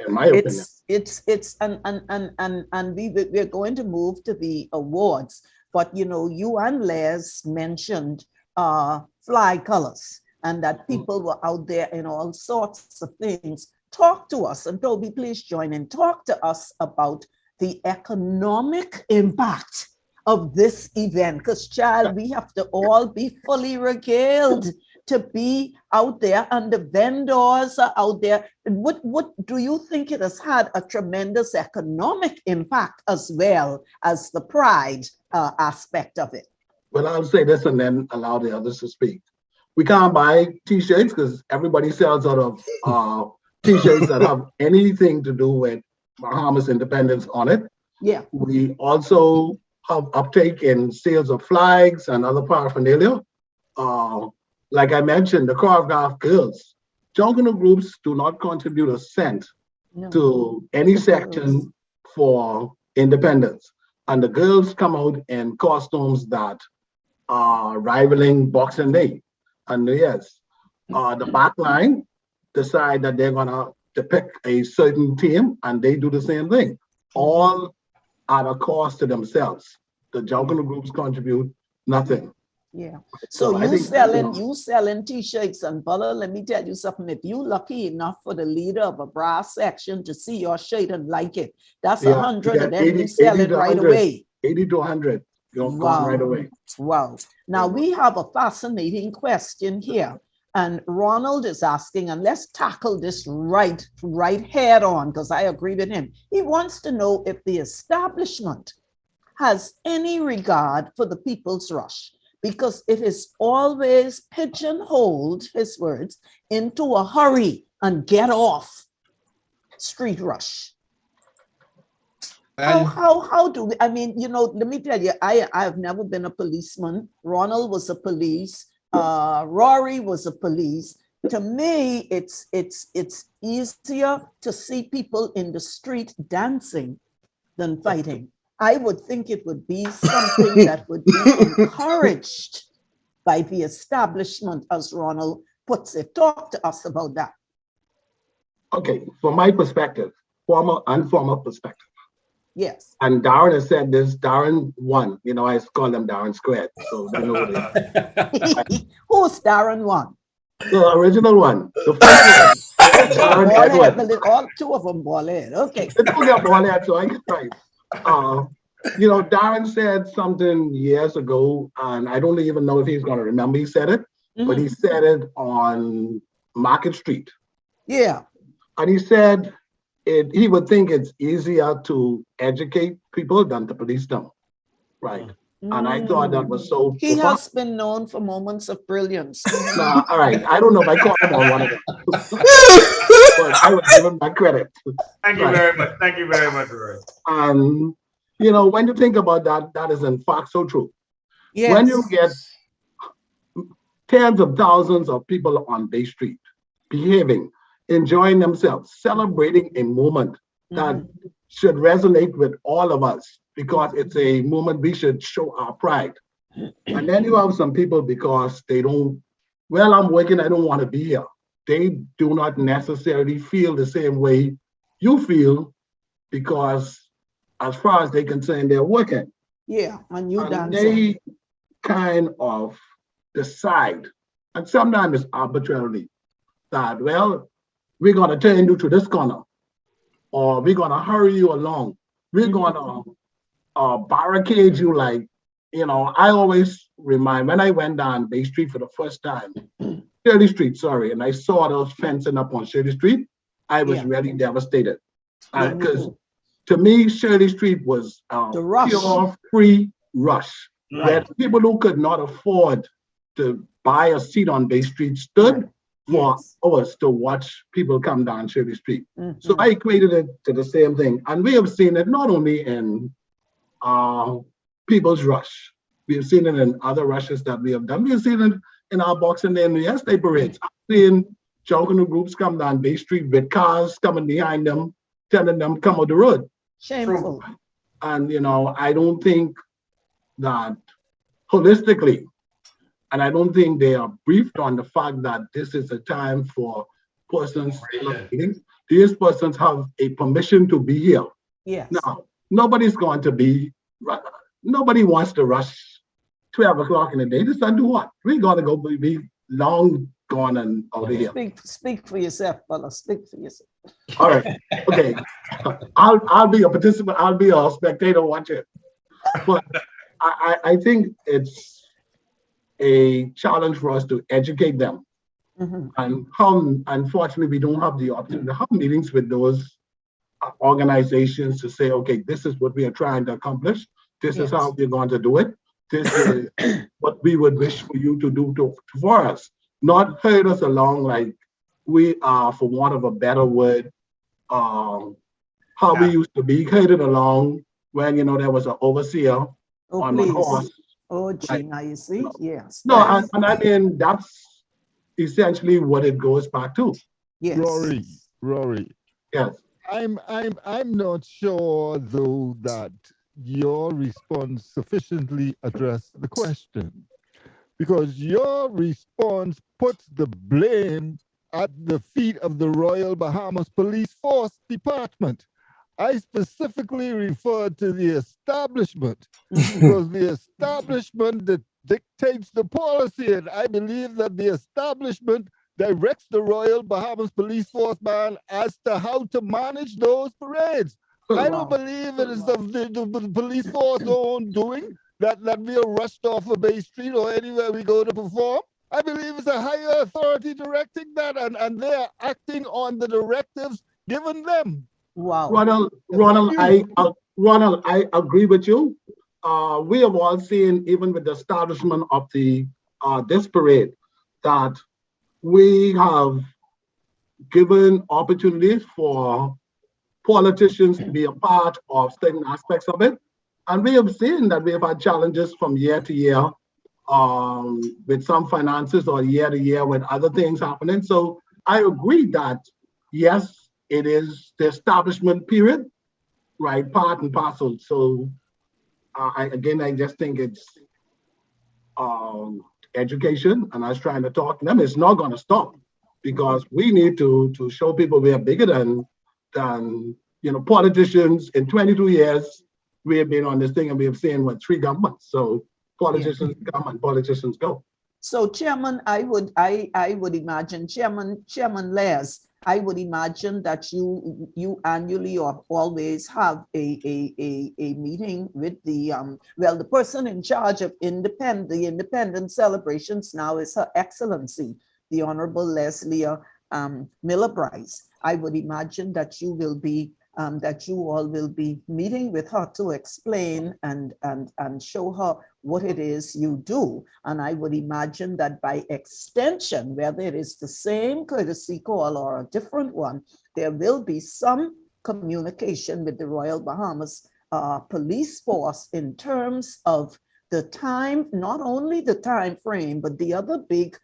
my opinion. It's and we're going to move to the awards, but you know, you and Les mentioned fly colors, and that people were out there in all sorts of things. Talk to us, and Toby, please join in. Talk to us about the economic impact of this event, because child, we have to all be fully regaled to be out there, and the vendors are out there. What do you think? It has had a tremendous economic impact as well as the pride aspect of it? Well, I'll say this and then allow the others to speak. We can't buy t-shirts because everybody sells out of t-shirts that have anything to do with Bahamas independence on it. Yeah. We also have uptake in sales of flags and other paraphernalia. Like I mentioned, the choreographed girls, Junkanoo groups do not contribute a cent to any section for independence. And the girls come out in costumes that are rivaling Boxing Day. And yes, the back line decide that they're gonna depict a certain team, and they do the same thing, all at a cost to themselves. The Junkanoo groups contribute nothing. Yeah. So you selling t-shirts, and brother, let me tell you something. If you lucky enough for the leader of a brass section to see your shirt and like it, that's 100, and then you sell it right away. 80 to 100. You're gone right away. Wow. Now we have a fascinating question here. And Ronald is asking, and let's tackle this right head on, because I agree with him. He wants to know if the establishment has any regard for the People's Rush, because it is always pigeonholed, his words, into a hurry and get off street rush. How do we, I mean, you know, let me tell you, I've never been a policeman. Ronald was a police. Rory was a police. To me, it's easier to see people in the street dancing than fighting. I would think it would be something that would be encouraged by the establishment, as Ronald puts it. Talk to us about that. Okay, from my perspective, former and former perspective. Yes. And Darren has said this, Darren won. You know, I call them Darren Squared. So they know what they are. Who's Darren one? The original one. The first one. Darren Edward. All two of them ball head. Okay. They don't get ball head, so I get right. You know, Darren said something years ago, and I don't even know if he's going to remember he said it, but he said it on Market Street. Yeah. And he said he would think it's easier to educate people than to police them. Right. And I thought that was so He has been known for moments of brilliance. All right. I don't know if I caught him on one of them. but I would give him that credit. Thank you very much. Thank you very much, Rory. And you know, when you think about that, that is in fact so true. Yes. When you get tens of thousands of people on Bay Street behaving, enjoying themselves, celebrating a moment that should resonate with all of us because it's a moment we should show our pride. And then you have some people because they don't, well, I'm working, I don't want to be here. They do not necessarily feel the same way you feel because as far as they're concerned, they're working. Yeah, and you And dancing. they kind of decide, and sometimes it's arbitrarily, that, well, we're going to turn you to this corner, or we're going to hurry you along. We're going to barricade you like, you know, I always remind, when I went down Bay Street for the first time, Shirley Street, sorry, and I saw those fencing up on Shirley Street, I was really devastated. Because to me, Shirley Street was the rush. Pure free rush, where people who could not afford to buy a seat on Bay Street stood for hours to watch people come down Shirley Street. So I equated it to the same thing. And we have seen it not only in People's Rush, we have seen it in other rushes that we have done. We have seen it in our Boxing Day and New Year's Day parades. I've seen Junkanoo groups come down Bay Street with cars coming behind them, telling them come on the road. Shameful. And you know, I don't think that holistically, and I don't think they are briefed on the fact that this is a time for persons. These persons have a permission to be here. Yes. Now, nobody's going to be, nobody wants to rush 12 o'clock in the day. Just do what? We're going to go be long gone and out of here. Speak for yourself, fella. Speak for yourself. All right. Okay. I'll be a participant. I'll be a spectator watching. But I think it's a challenge for us to educate them. And how, unfortunately, we don't have the opportunity to have meetings with those organizations to say, okay, this is what we are trying to accomplish. This is how we're going to do it. This is what we would wish for you to do for us. Not herd us along like we are, for want of a better word, how we used to be herded along when, you know, there was an overseer on a horse. Oh, gee, now you see? Yes. No, and I mean, that's essentially what it goes back to. Yes. Rory. Yes. I'm not sure though that your response sufficiently addressed the question, because your response puts the blame at the feet of the Royal Bahamas Police Force Department. I specifically referred to the establishment because the establishment that dictates the policy, and I believe that the establishment directs the Royal Bahamas Police Force man as to how to manage those parades. I don't believe it is the police force own doing that we are rushed off of Bay Street or anywhere we go to perform. I believe it's a higher authority directing that, and they are acting on the directives given them. Wow. Ronald, I agree with you. We have all seen, even with the establishment of the this parade, that we have given opportunities for politicians to be a part of certain aspects of it. And we have seen that we have had challenges from year to year with some finances, or year to year with other things happening. So I agree that, yes, it is the establishment period, right, part and parcel. So I just think it's education, and I was trying to talk to them. It's not going to stop, because we need to show people we are bigger than you know, politicians. In 22 years, we have been on this thing, and we have seen what 3 governments. So politicians come and politicians go. So, Chairman, I would imagine, Chairman Les, I would imagine that you annually or always have a meeting with the the person in charge of the Independence celebrations now is Her Excellency, the Honorable Leslie Miller Bryce. I would imagine that you will be that you all will be meeting with her to explain and show her what it is you do. And I would imagine that by extension, whether it is the same courtesy call or a different one, there will be some communication with the Royal Bahamas Police Force in terms of the time, not only the time frame, but the other big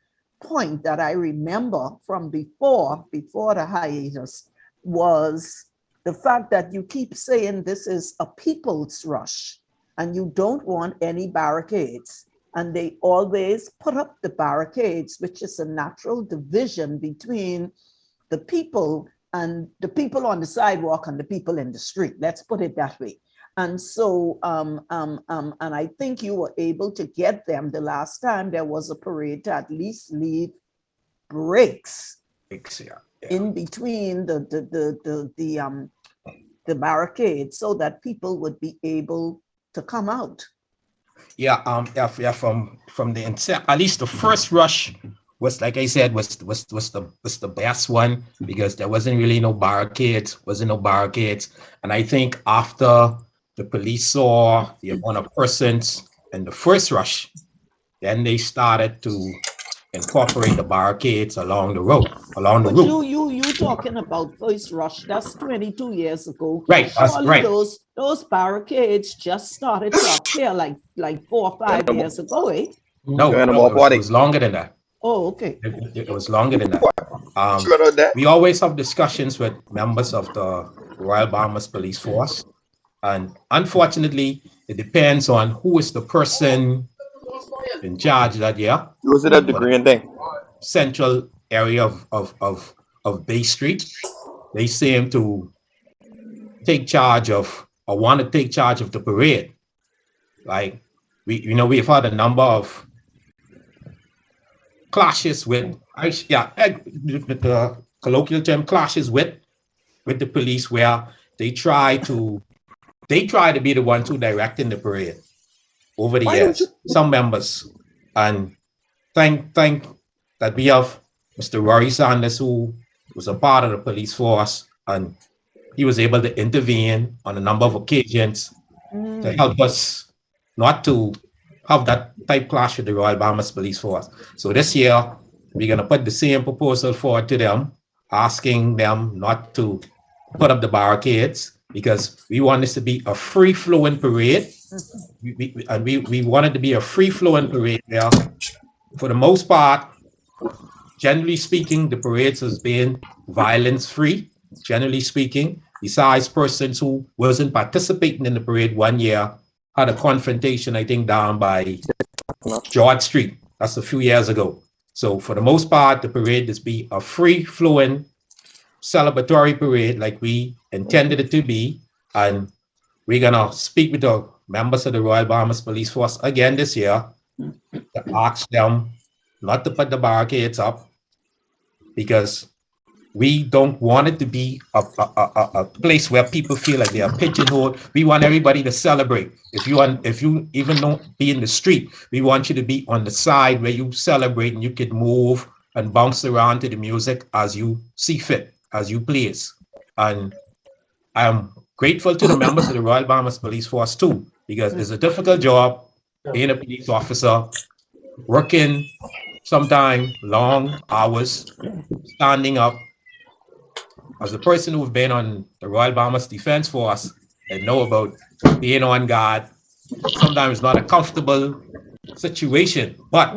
point that I remember from before the hiatus was the fact that you keep saying this is a people's rush and you don't want any barricades. And they always put up the barricades, which is a natural division between the people and the people on the sidewalk and the people in the street. Let's put it that way. And so, and I think you were able to get them the last time there was a parade to at least leave breaks in between the barricades so that people would be able to come out. From the at least the first rush was, like I said, was the best one because there wasn't really no barricades, and I think after the police saw the amount of persons in the first rush, then they started to incorporate the barricades along the road, but you talking about first rush, that's 22 years ago. Right, that's right. Those barricades just started to appear like 4 or 5 years ago, eh? No, it was longer than that. Oh, okay. It was longer than that. We always have discussions with members of the Royal Bahamas Police Force, and unfortunately, it depends on who is the person in charge that year. Was it at the green thing? Central area of Bay Street. They seem to take charge of, or want to take charge of the parade. Like we've had a number of clashes with, the colloquial term, clashes with the police, where they try to be the ones who directing the parade over the years. Some members, and thank that we have Mr. Rory Saunders, who was a part of the police force, and he was able to intervene on a number of occasions to help us not to have that type clash with the Royal Bahamas Police Force. So this year, we're going to put the same proposal forward to them, asking them not to put up the barricades, because we want this to be a free-flowing parade. We want it to be a free-flowing parade where, for the most part, generally speaking, the parades has been violence-free, generally speaking, besides persons who wasn't participating in the parade one year had a confrontation, I think, down by George Street. That's a few years ago. So for the most part, the parade is be a free-flowing celebratory parade like we intended it to be. And we're gonna speak with the members of the Royal Bahamas Police Force again this year to ask them not to put the barricades up, because we don't want it to be a place where people feel like they are pigeonholed. We want everybody to celebrate. If you even don't be in the street, we want you to be on the side where you celebrate and you can move and bounce around to the music as you see fit, as you please. And I am grateful to the members of the Royal Bahamas Police Force too, because it's a difficult job being a police officer, working sometimes long hours, standing up. As a person who's been on the Royal Bahamas Defense Force and know about being on guard, sometimes it's not a comfortable situation, but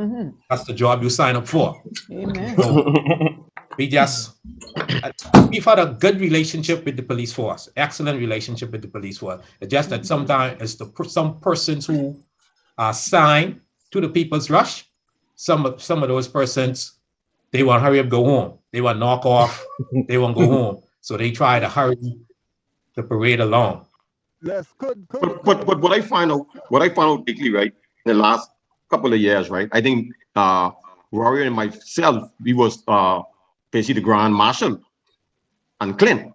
that's the job you sign up for. Amen. So we've had a good relationship with the police force, excellent relationship with the police force. It's just that sometimes it's some persons who are assigned to the People's Rush. Some of those persons, they want to hurry up, go home. They want to knock off. They want to go home. So they try to hurry the parade along. But what I find out lately, right, in the last couple of years, right, I think Rory and myself, we was basically the Grand Marshal and Clint.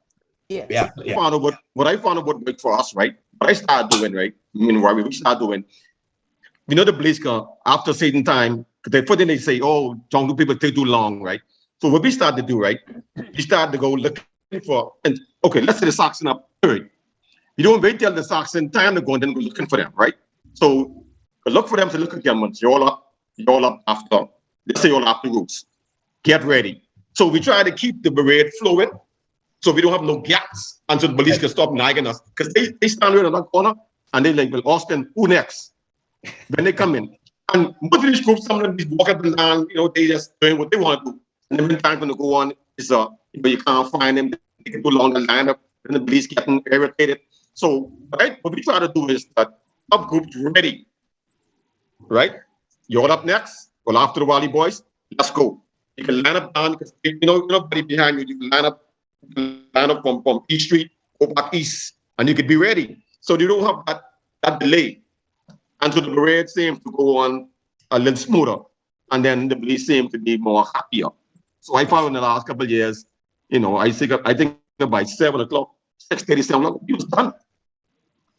Yeah. What I found out what worked for us, right? What I started doing, right? Rory, we started doing. You know, the police car, after a certain time, they say, oh, jungle people take too long, right? So what we started to do, right? We started to go look for, and okay, let's say the Sox in a hurry. You don't wait till the Sox in time to go and then go looking for them, right? So look for them to look at them once you're all up after, let's say you're all after routes. Get ready. So we try to keep the parade flowing so we don't have no gaps until the police can stop nagging us. Because they stand right in that corner and they like, well, Austin, who next? When they come in. And most of these groups, some of them just walk up and down, they just doing what they want to do. And then when time going to go on, it's you can't find them, they can go along the lineup, and the police getting irritated. So, right, what we try to do is that have groups ready, right? You're up next, well, after the Wally Boys, let's go. You can line up down, because nobody behind you, you can line up from East Street, go back east, and you can be ready. So you don't have that delay. And so the parade seems to go on a little smoother, and then the police seem to be more happier. So I found in the last couple of years, I think by 7 o'clock, 6:30, 7 o'clock, it was done.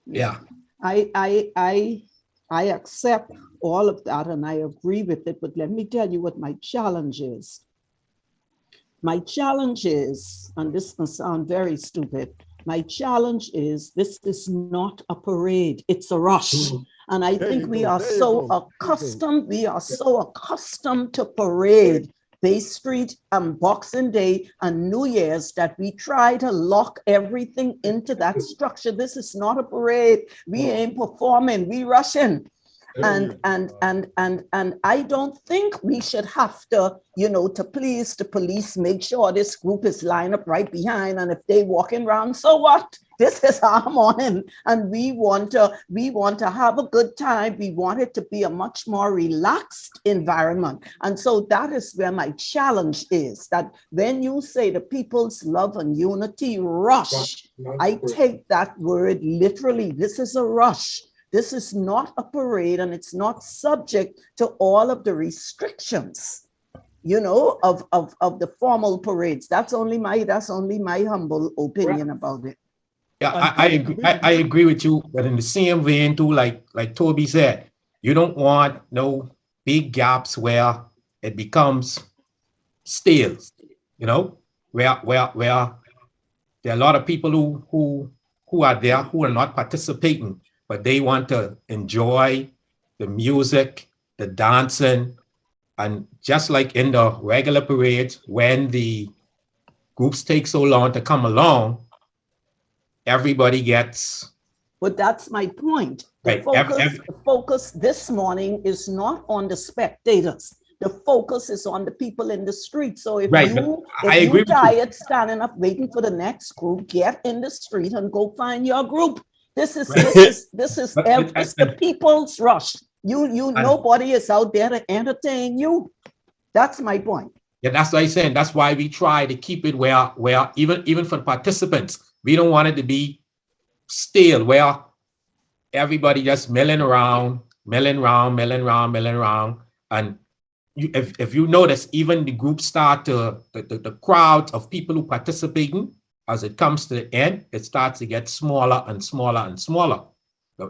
Yeah. I accept all of that and I agree with it, but let me tell you what my challenge is. My challenge is, and this must sound very stupid, my challenge is this is not a parade, it's a rush. And I think we are so accustomed to parade, Bay Street and Boxing Day and New Year's that we try to lock everything into that structure. This is not a parade. We ain't performing, we rushing. And I don't think we should have to, to please the police, make sure this group is lined up right behind. And if they walking around, so what? This is our morning, and we want to have a good time. We want it to be a much more relaxed environment. And so that is where my challenge is, that when you say the people's love and unity rush, I take that word literally. This is a rush. This is not a parade, and it's not subject to all of the restrictions, of the formal parades. That's only my humble opinion about it. Yeah, I agree with you, but in the same vein too, like Toby said, you don't want no big gaps where it becomes stale, where there are a lot of people who are there who are not participating, but they want to enjoy the music, the dancing, and just like in the regular parades, when the groups take so long to come along, everybody gets. But that's my point. The focus this morning is not on the spectators. The focus is on the people in the street. So if you're tired standing up waiting for the next group, get in the street and go find your group. This is the people's rush. Nobody is out there to entertain you. That's my point. Yeah, that's what I'm saying. That's why we try to keep it where even for participants, we don't want it to be stale, where everybody just milling around. And if you notice, even the group start to, the crowd of people who participating, as it comes to the end, it starts to get smaller and smaller and smaller.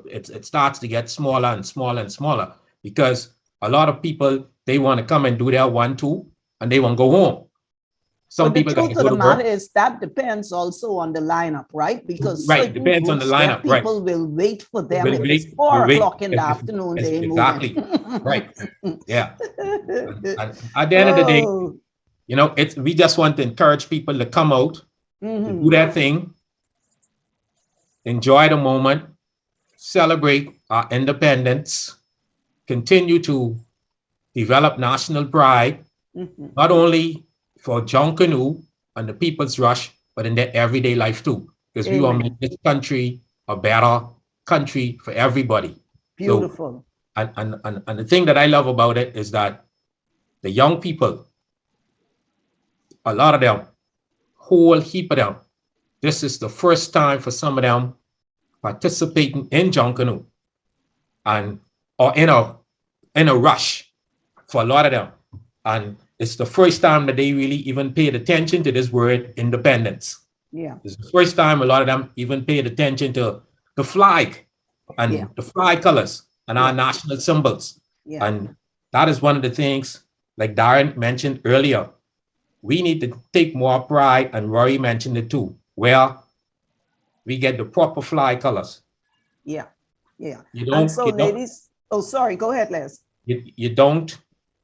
It starts to get smaller and smaller and smaller, because a lot of people, they want to come and do their 1-2 and they want to go home. Some people the truth of the matter is that depends also on the lineup, right? Because it depends on the lineup. People will wait for them if it's 4 o'clock in the afternoon. Exactly. Right. Yeah. And at the end of the day, we just want to encourage people to come out, to do their thing, enjoy the moment, celebrate our independence, continue to develop national pride, not only for Junkanoo and the People's Rush, but in their everyday life too, because we want to make this country a better country for everybody. Beautiful. So, and the thing that I love about it is that the young people, a lot of them, whole heap of them, this is the first time for some of them participating in Junkanoo, or in a rush for a lot of them. And it's the first time that they really even paid attention to this word independence. Yeah. It's the first time a lot of them even paid attention to the flag and the flag colors and our national symbols. Yeah. And that is one of the things, like Darren mentioned earlier, we need to take more pride, and Rory mentioned it too, where we get the proper fly colors. Yeah, yeah. You And don't, so, you don't, ladies, oh, sorry, go ahead, Les. you don't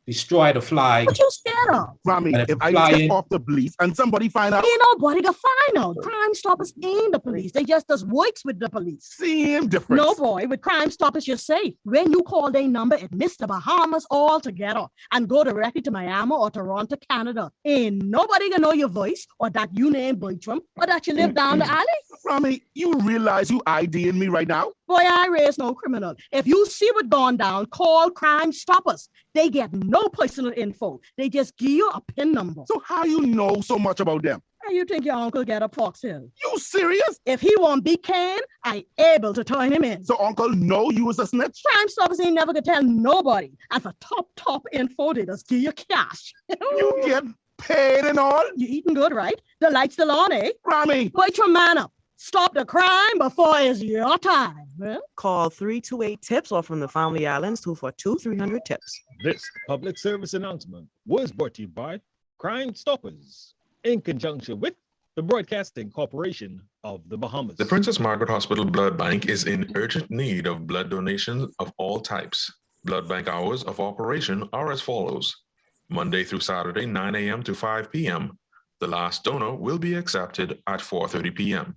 destroy the flag. What you scared of? Rami, And if I fly tip it, off the police and somebody find out, Ain't nobody gonna find out. Crime Stoppers ain't the police. They just does works with the police. same difference. No, boy, with Crime Stoppers, you're safe. When you call their number at Mr. Bahamas altogether and go directly to Miami or Toronto, Canada, ain't nobody gonna know your voice or that you name Bertram or that you live down the alley. Rami, you realize you IDing me right now? Boy, I raise no criminal. If you see what gone down, call Crime Stoppers. They get no personal info. They just give you a PIN number. So how you know so much about them? How you think your uncle get a Fox Hill? You serious? If he won't be canned, I able to turn him in. So uncle know you was a snitch? Crime Stoppers ain't never gonna tell nobody. And for top info, they just give you cash. You get paid and all? You eating good, right? The light's still on, eh? Rami! Wait your man up. Stop the crime before it's your time. Well, call 328-TIPS or from the Family Islands 242-300 TIPS. This public service announcement was brought to you by Crime Stoppers in conjunction with the Broadcasting Corporation of the Bahamas. The Princess Margaret Hospital Blood Bank is in urgent need of blood donations of all types. Blood bank hours of operation are as follows. Monday through Saturday, 9 a.m. to 5 p.m. The last donor will be accepted at 4:30 p.m.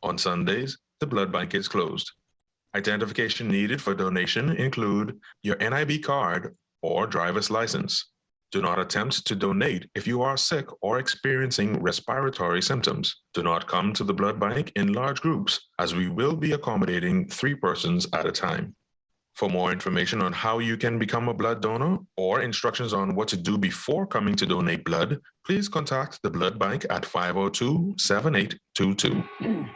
On Sundays, the blood bank is closed. Identification needed for donation include your NIB card or driver's license. Do not attempt to donate if you are sick or experiencing respiratory symptoms. Do not come to the blood bank in large groups, as we will be accommodating 3 persons at a time. For more information on how you can become a blood donor or instructions on what to do before coming to donate blood, please contact the blood bank at 502-7822.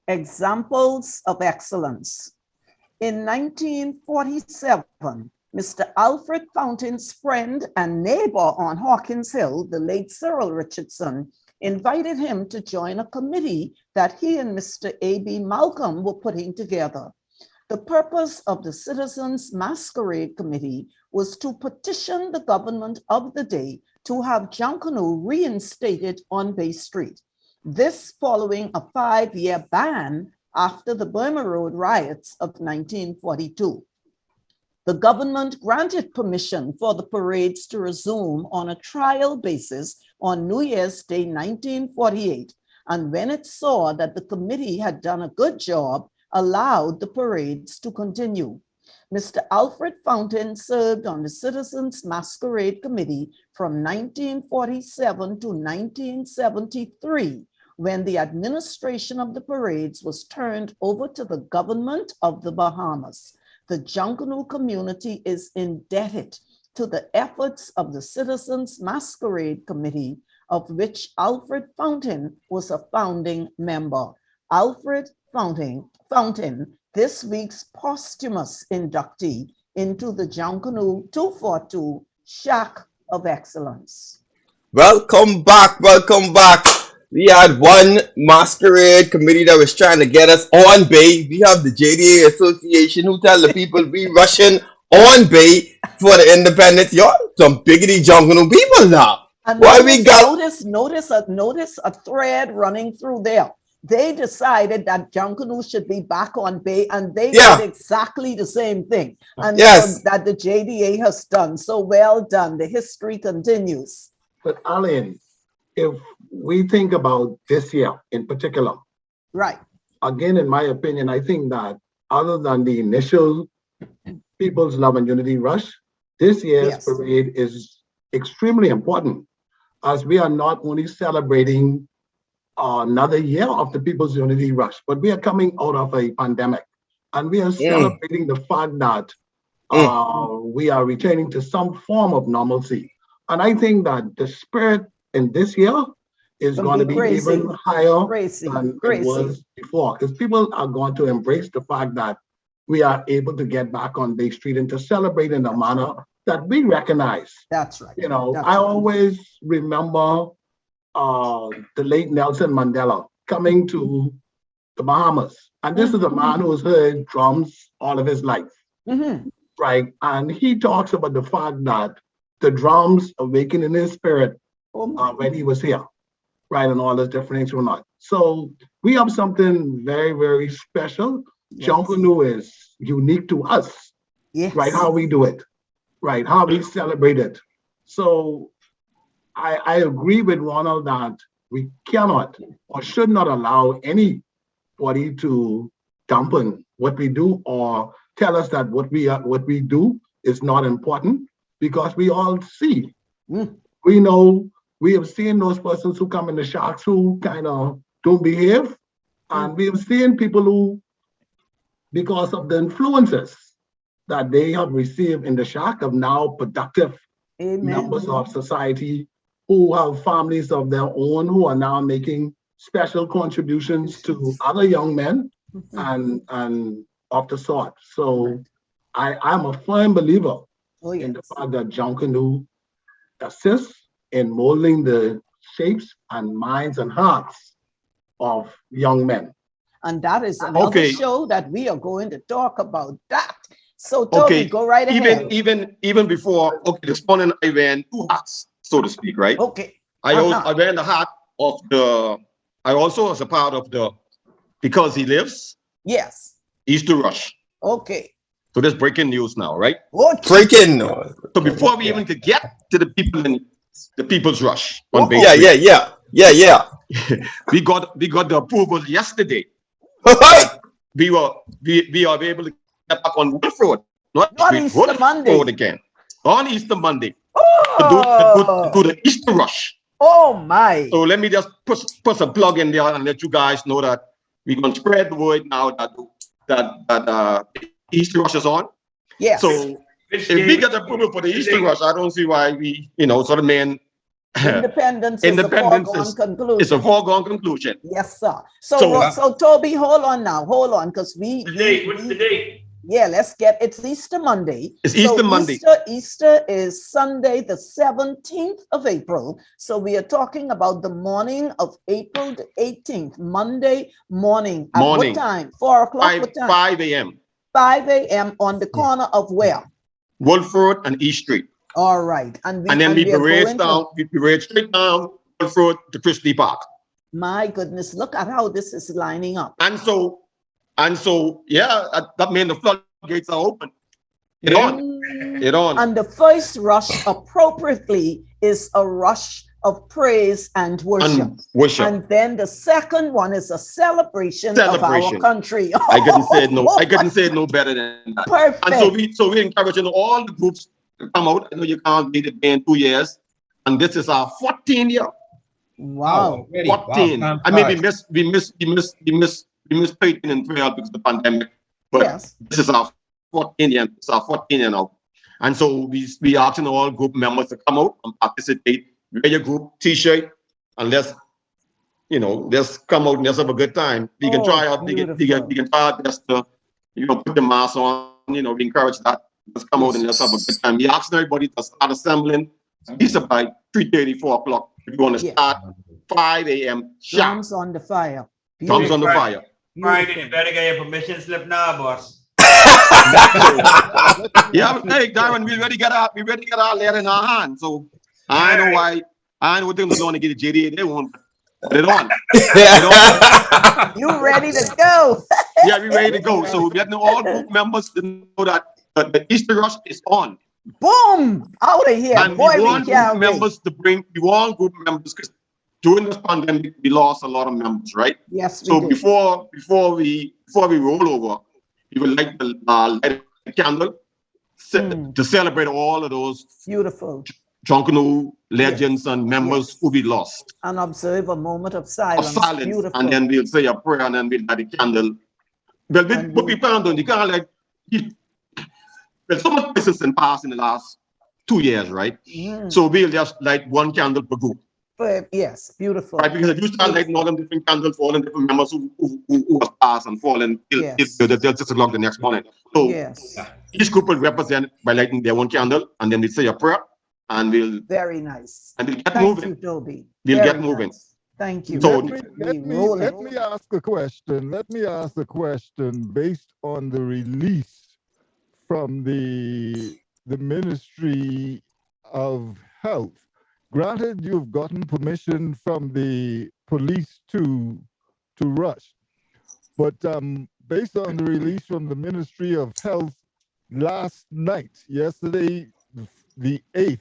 Examples of excellence. In 1947, Mr. Alfred Fountain's friend and neighbor on Hawkins Hill, the late Cyril Richardson, invited him to join a committee that he and Mr. A.B. Malcolm were putting together. The purpose of the Citizens Masquerade Committee was to petition the government of the day to have Junkanoo reinstated on Bay Street. This following a 5-year ban after the Burma Road riots of 1942. The government granted permission for the parades to resume on a trial basis on New Year's Day 1948, and when it saw that the committee had done a good job, allowed the parades to continue. Mr. Alfred Fountain served on the Citizens Masquerade Committee from 1947 to 1973, when the administration of the parades was turned over to the government of the Bahamas. The Junkanoo community is indebted to the efforts of the Citizens Masquerade Committee, of which Alfred Fountain was a founding member. Alfred Fountain, this week's posthumous inductee into the Junkanoo 242 Shack of Excellence. Welcome back, welcome back. We had one masquerade committee that was trying to get us on Bay. We have the JDA Association who tell the people we rushing on Bay for the independence. You're some biggity Junkanoo people now. And why notice, we got notice a thread running through there. They decided that Junkanoo should be back on Bay, and they did exactly the same thing. And that the JDA has done. So well done. The history continues. But Alan, if we think about this year in particular, right? Again, in my opinion, I think that other than the initial People's Love and Unity Rush, this year's parade is extremely important, as we are not only celebrating another year of the People's Unity Rush, but we are coming out of a pandemic, and we are celebrating the fact that we are returning to some form of normalcy. And I think that the spirit in this year is going to be even higher than it was before, because people are going to embrace the fact that we are able to get back on Bay Street and to celebrate in a manner that we recognize. That's right. You know, I always remember the late Nelson Mandela coming to the Bahamas. And this is a man who's heard drums all of his life, right? And he talks about the fact that the drums awakened in his spirit when he was here, right? And all those different things were not. So we have something very, very special. Junkanoo is unique to us, right? How we do it, right? How we celebrate it. So I agree with Ronald that we cannot or should not allow anybody to dampen what we do or tell us that what we do is not important, because we all see. We know, we have seen those persons who come in the shacks who kind of don't behave, and we have seen people who, because of the influences that they have received in the shack, of now productive members of society who have families of their own, who are now making special contributions to other young men and of the sort. So I'm a firm believer in the fact that Junkanoo assists in molding the shapes and minds and hearts of young men. And that is another show that we are going to talk about that. So Toby, go right ahead. Even before, this morning I ran 2 hats, so to speak, right? I ran the hat of the, I also was a part of the Because He Lives. Yes. Easter Rush. So there's breaking news now, right? Breaking news. So before we even could get to the people in the People's Rush on Bay Street, we got the approval yesterday. we are able to get back on Wolf Road, not Easter Monday. Road again. On Easter Monday. To do the Easter Rush. Oh my. So let me just put a plug in there and let you guys know that we're going to spread the word now that Easter Rush is on. Yes. So if we get approval for the Easter Rush, I don't see why we, sort of man. Independence is a foregone conclusion. It's a foregone conclusion. Yes, sir. So Toby, hold on, because what's the date? Yeah, it's Easter Monday. It's Easter Monday. Easter is Sunday, the 17th of April. So we are talking about the morning of April the 18th, Monday morning. At what time? 4 o'clock? What time? 5 a.m. 5 a.m. on the corner of where? Wolf Road and East Street. All right. And then we parade straight down Wolf Road to Christie Park. My goodness, look at how this is lining up. And so, yeah, that means the floodgates are open. Get on. And the first rush appropriately is a rush of praise and worship. And then the second one is a celebration. Of our country. I couldn't say it no better than that. Perfect. And so we encouraging all the groups to come out. I know you can't beat it in 2 years. And this is our 14th year. Wow. 14. Wow. I mean, we missed 13 and 12 because of the pandemic. But this is our 14th year. It's our 14th year now. And so we asking all group members to come out and participate. Wear your group T-shirt, and let's come out and let's have a good time. We can try out. We can try our best to, put the mask on. We encourage that. Let's come out and let's have a good time. We asking everybody to start assembling. It's about 3:30, 4 o'clock. If you want to start 5 a.m. Drums on the fire. Drums on the fire. Friday, you better get your permission slip now, boss. Yeah, hey, Darren, we already got our letter in our hand. So I know why. I know what they're going to get a JDA. They won't put it on. You ready to go? Yeah, we ready to go. So we have all group members to know that the Easter Rush is on. Boom! Out of here. And boy, we want group members because during this pandemic we lost a lot of members, right? Yes. So before we roll over, we would like to light a candle to celebrate all of those beautiful Junkanoo legends and members who we lost. And observe a moment of silence. Beautiful. And then we'll say a prayer and then we'll light a candle. Well, what we plan on, you can't well, so much places in past in the last 2 years, right? So we'll just light one candle per group. Yes, beautiful. Right, because if you start lighting all them different candles for all them different members who have passed and fallen till 6 o'clock the next morning. So each group will represent by lighting their own candle, and then we say a prayer, and we'll Very nice. get Thank moving. you, Toby. We'll Very get moving. nice. Thank you. So Let me ask a question. Let me ask a question based on the release from the Ministry of Health. Granted, you've gotten permission from the police to rush, but based on the release from the Ministry of Health last night, yesterday, the 8th,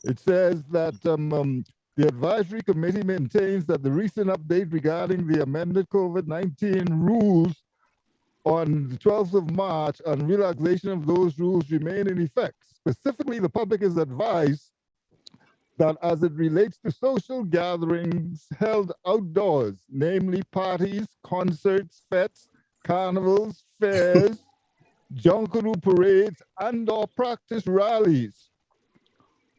it says that the advisory committee maintains that the recent update regarding the amended COVID-19 rules on the 12th of March and relaxation of those rules remain in effect. Specifically, the public is advised that as it relates to social gatherings held outdoors, namely parties, concerts, fetes, carnivals, fairs, Junkanoo parades, and/or practice rallies,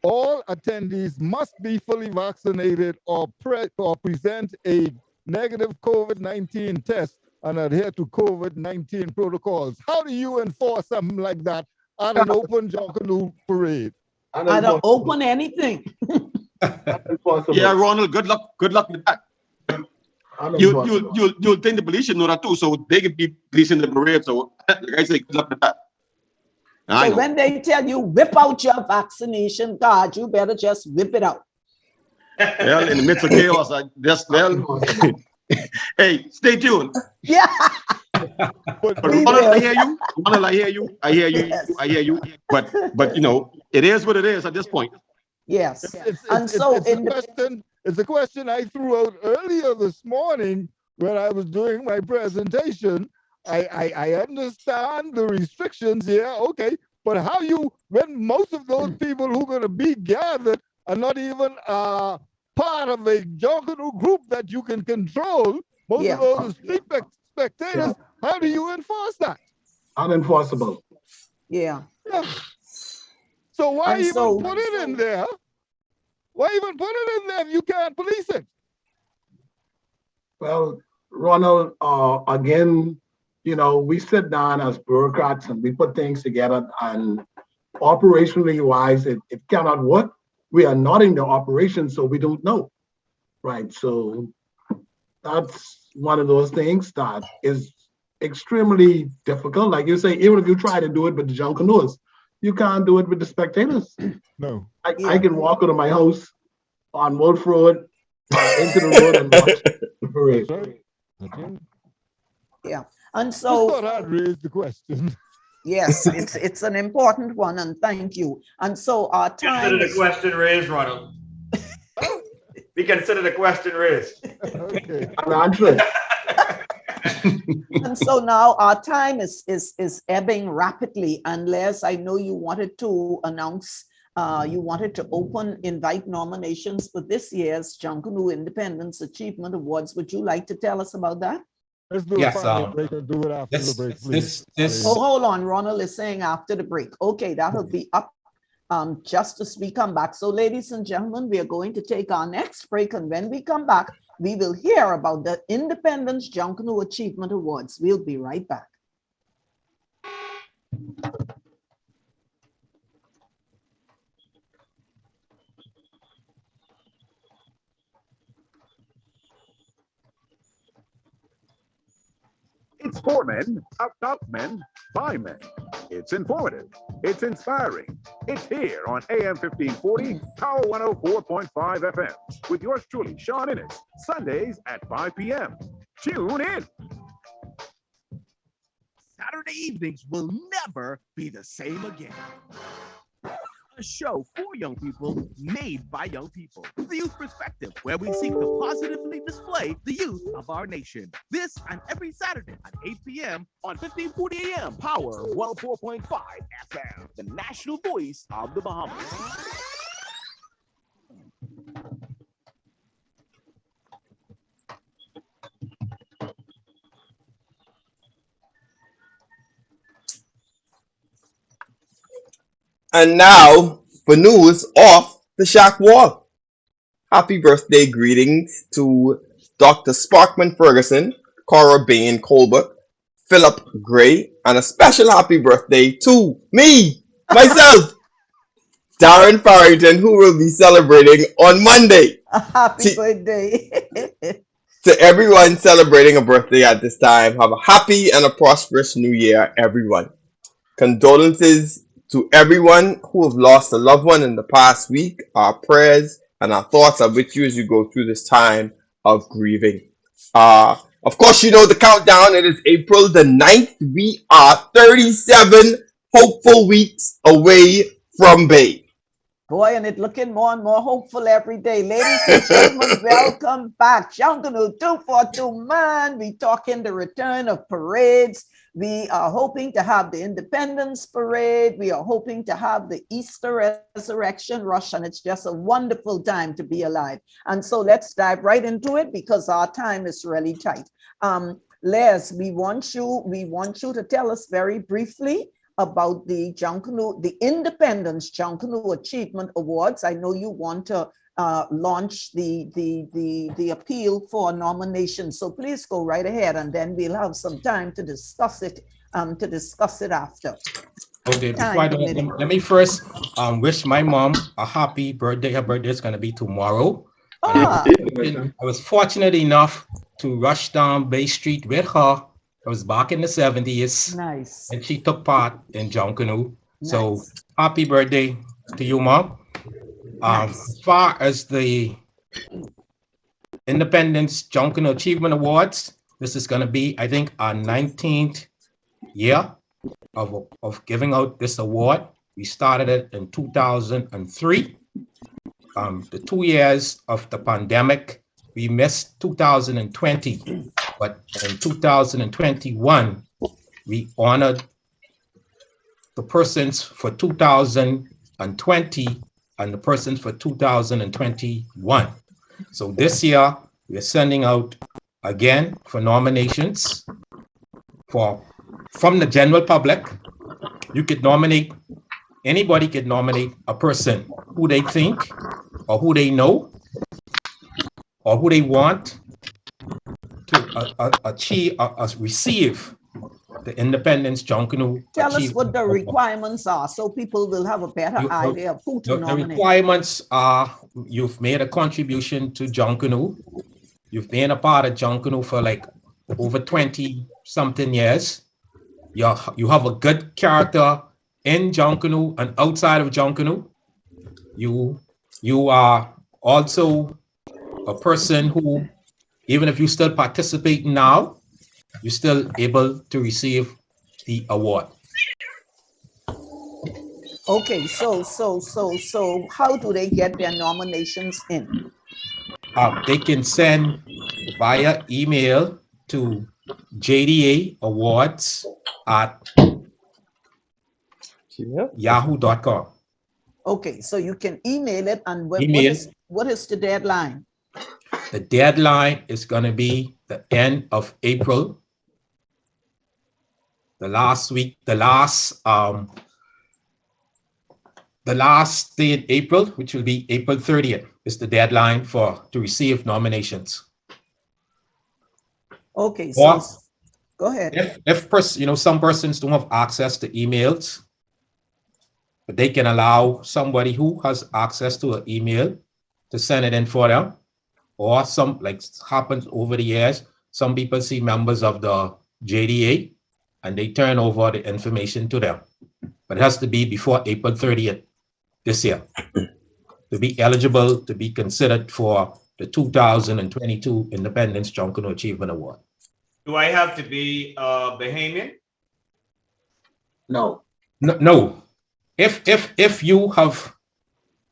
all attendees must be fully vaccinated or present a negative COVID-19 test and adhere to COVID-19 protocols. How do you enforce something like that at an open Junkanoo parade? I don't open anything. Yeah, Ronald, good luck with that. You'll think the police should know that too, so they can be policing the parade. So like I say, good luck with that. So when they tell you whip out your vaccination card, you better just whip it out. Well, in the midst of chaos, hey, stay tuned. Yeah. But Ronald, I hear you. Ronald, I hear you. I hear you. Yes. I hear you. But you know, it is what it is at this point. Yes. It's a question I threw out earlier this morning when I was doing my presentation. I understand the restrictions here, okay, but how when most of those people who are going to be gathered are not even part of a Junkanoo group that you can control, most of those street spectators, how do you enforce that? Unenforceable. Yeah. So why even put it in there? Why even put it in there if you can't police it? Well, Ronald, again, you know, we sit down as bureaucrats and we put things together, and operationally wise, it cannot work. We are not in the operation, so we don't know. Right. So that's one of those things that is extremely difficult. Like you say, even if you try to do it with the Junkanooers, you can't do it with the spectators. No. I can walk out of my house on Wolf Road into the road and watch the parade. Okay. Yeah. And so I thought I'd raise the question. Yes, it's an important one, and thank you. And so our time. Consider the question raised, Ronald. We consider the question raised. Okay. And so now our time is ebbing rapidly, unless I know you wanted to announce, you wanted to invite nominations for this year's Junkanoo Independence Achievement Awards. Would you like to tell us about that? Let's do a break and do it after the break, please. Oh, hold on. Ronald is saying after the break. Okay, that'll be up just as we come back. So, ladies and gentlemen, we are going to take our next break, and when we come back, we will hear about the Independence Junkanoo Achievement Awards. We'll be right back. It's for men, about men, by men. It's informative. It's inspiring. It's here on AM 1540, Power 104.5 FM, with yours truly, Sean Innes, Sundays at 5 p.m. Tune in. Saturday evenings will never be the same again. A show for young people, made by young people. The Youth Perspective, where we seek to positively display the youth of our nation. This and every Saturday at 8 p.m. on 1540 AM, Power 104.5 FM, the national voice of the Bahamas. And now for news off the shack wall. Happy birthday greetings to Dr. Sparkman Ferguson, Cora Bain Colbert, Philip Gray, and a special happy birthday to me, myself, Darren Farrington, who will be celebrating on Monday. Happy birthday. To everyone celebrating a birthday at this time, have a happy and a prosperous new year, everyone. Condolences to everyone who have lost a loved one in the past week. Our prayers and our thoughts are with you as you go through this time of grieving. Of course, you know the countdown. It is April the 9th. We are 37 hopeful weeks away from Bay. Boy, and it's looking more and more hopeful every day. Ladies and gentlemen, welcome back. Junkanoo 242, man. We talking the return of parades. We are hoping to have the Independence Parade. We are hoping to have the Easter Resurrection Rush, and it's just a wonderful time to be alive. And so let's dive right into it because our time is really tight. Les, we want you to tell us very briefly about the Junkanoo, the Independence Junkanoo Achievement Awards. I know you want to launch the appeal for nomination, so please go right ahead, and then we'll have some time to discuss it after. Okay, before I do it, let me first wish my mom a happy birthday. Her birthday is going to be tomorrow. I was fortunate enough to rush down Bay Street with her. I was back in the 70s. Nice. And she took part in Junkanoo. Nice. So happy birthday to you, Mom. Nice. As far as the Independence Junkanoo Achievement Awards, this is going to be, I think, our 19th year of giving out this award. We started it in 2003. The 2 years of the pandemic, we missed 2020. But in 2021, we honored the persons for 2020 and the persons for 2021. So this year, we're sending out again for nominations from the general public. You could nominate, anybody could nominate a person who they think or who they know or who they want to receive the Independence Junkanoo. Tell us what the requirements are so people will have a better idea of who to nominate. The requirements are you've made a contribution to Junkanoo. You've been a part of Junkanoo for like over 20 something years. You have a good character in Junkanoo and outside of Junkanoo. You are also a person who, even if you still participate now, you're still able to receive the award. Okay, so how do they get their nominations in? They can send via email to JDA Awards at yahoo.com. Okay, so you can email it, and what is the deadline? The deadline is going to be the end of April. The last day in April, which will be April 30th, is the deadline to receive nominations. Okay, so go ahead. If some persons don't have access to emails, but they can allow somebody who has access to an email to send it in for them. Or some, like happens over the years, some people see members of the JDA and they turn over the information to them. But it has to be before April 30th this year to be eligible to be considered for the 2022 Independence Junkanoo Achievement Award. Do I have to be Bahamian? No. No. If you have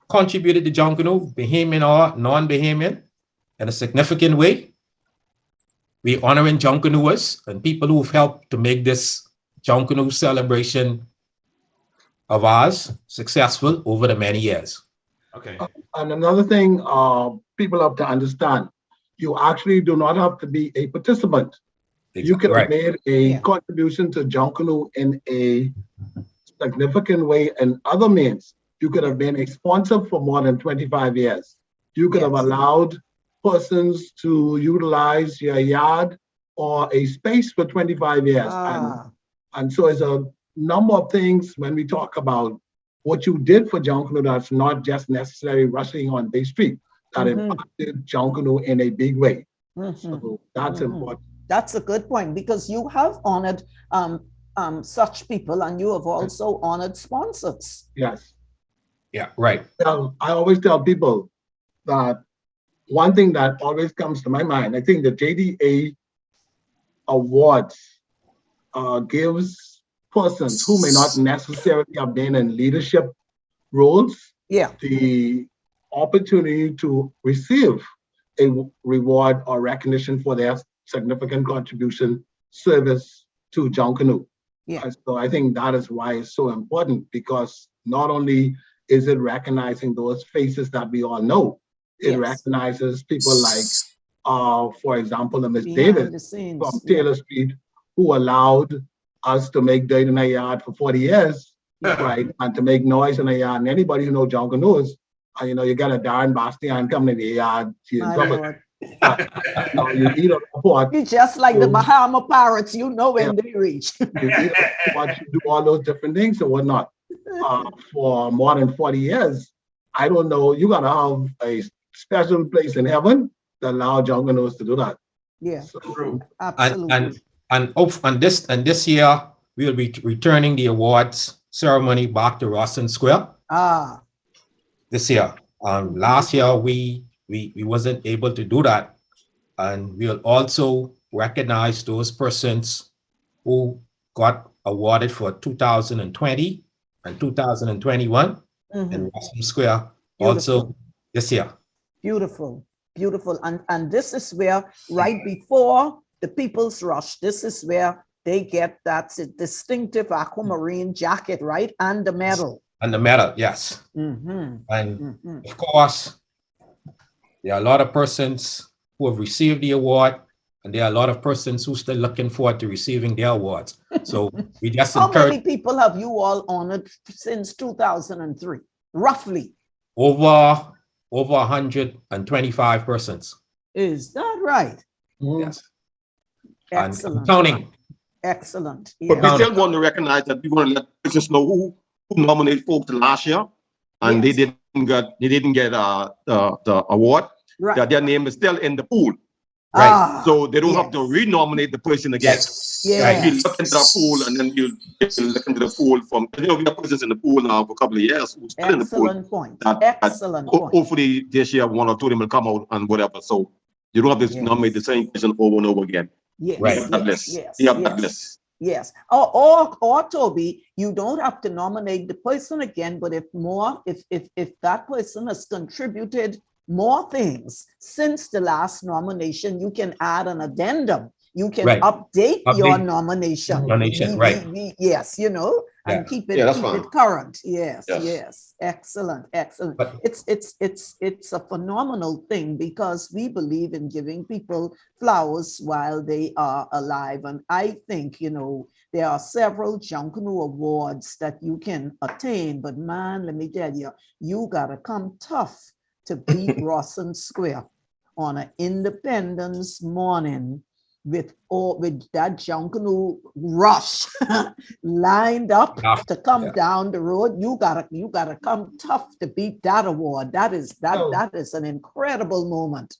contributed to Junkanoo, Bahamian or non-Bahamian, in a significant way, we honoring Junkanooers and people who've helped to make this Junkanoo celebration of ours successful over the many years. Okay. And another thing people have to understand, you actually do not have to be a participant. Exactly. You can have made a contribution to Junkanoo in a significant way and other means. You could have been a sponsor for more than 25 years. You could have allowed persons to utilize your yard or a space for 25 years. And so it's a number of things when we talk about what you did for Junkanoo, that's not just necessarily rushing on Bay Street, that impacted Junkanoo in a big way. So that's important. That's a good point, because you have honored such people, and you have also honored sponsors. Yes. Yeah, right. Well, I always tell people that one thing that always comes to my mind, I think the JDA Awards gives persons who may not necessarily have been in leadership roles the opportunity to receive a reward or recognition for their significant contribution service to Junkanoo. So I think that is why it's so important, because not only is it recognizing those faces that we all know, it recognizes people like, for example, Miss Davis from Taylor Street, who allowed us to make dirt in a yard for 40 years, right? And to make noise in a yard. And anybody who knows Junkanoo, you know, you got a Darren Bastian coming in the yard, you eat a report. You just like the Bahama Pirates, you know when they reach. You eat a report, you do all those different things and whatnot. For more than 40 years, I don't know, you gotta have a special place in heaven to allow Junkanoos to do that. Yeah, so, absolutely. And this year we will be returning the awards ceremony back to Rawson Square. This year. Last year we wasn't able to do that, and we'll also recognize those persons who got awarded for 2020 and 2021 in Rawson Square. Also this year. Beautiful, beautiful. And this is where, right before the People's Rush, this is where they get that distinctive aquamarine jacket, right? And the medal. And the medal, yes. And of course, there are a lot of persons who have received the award, and there are a lot of persons who still looking forward to receiving their awards. So we just How encourage. many people have you all honored since 2003, roughly? Over 125 persons. Is that right? Yes. Excellent. And counting. Excellent. But we still want to recognize that we want to let persons know who nominated folks last year, and they didn't get the award. Right. That their name is still in the pool. Right. So they don't have to re-nominate the person again. Right. We look into the pool, and then we'll look into the pool from, you know, we have persons in the pool now for a couple of years who's still in the pool. Excellent point. Excellent point. Hopefully this year one or two of them will come out and whatever. So you don't have to nominate the same person over and over again. Yes. Right. That list. You have that list. Yes. Or Toby, you don't have to nominate the person again, but if that person has contributed more things since the last nomination, you can add an addendum. You can update your nomination. Yes, you know, and keep it current. Yes. Excellent. But it's a phenomenal thing, because we believe in giving people flowers while they are alive. And I think, you know, there are several Junkanoo awards that you can attain, but man, let me tell you, you gotta come tough to beat Rawson Square on an Independence morning with that Junkanoo rush lined up to come down the road. You gotta come tough to beat that award. That is an incredible moment.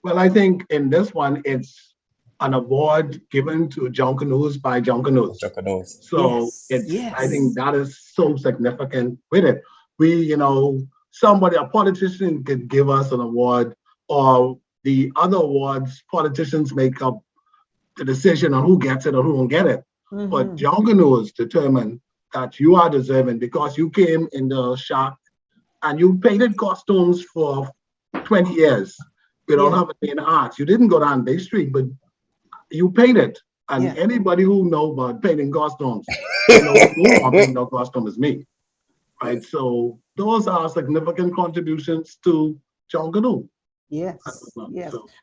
Well, I think in this one, it's an award given to Junkanoos by Junkanoos. So I think that is so significant with it. We, you know, a politician could give us an award, or the other awards, politicians make up the decision on who gets it or who won't get it. But Junkanoos determine that you are deserving because you came in the shop and you painted costumes for 20 years without having been asked. You didn't go down Bay Street, but you painted. And anybody who knows about painting costumes, knows more about painting a costume is me. Right? So those are significant contributions to Junkanoo. Yes.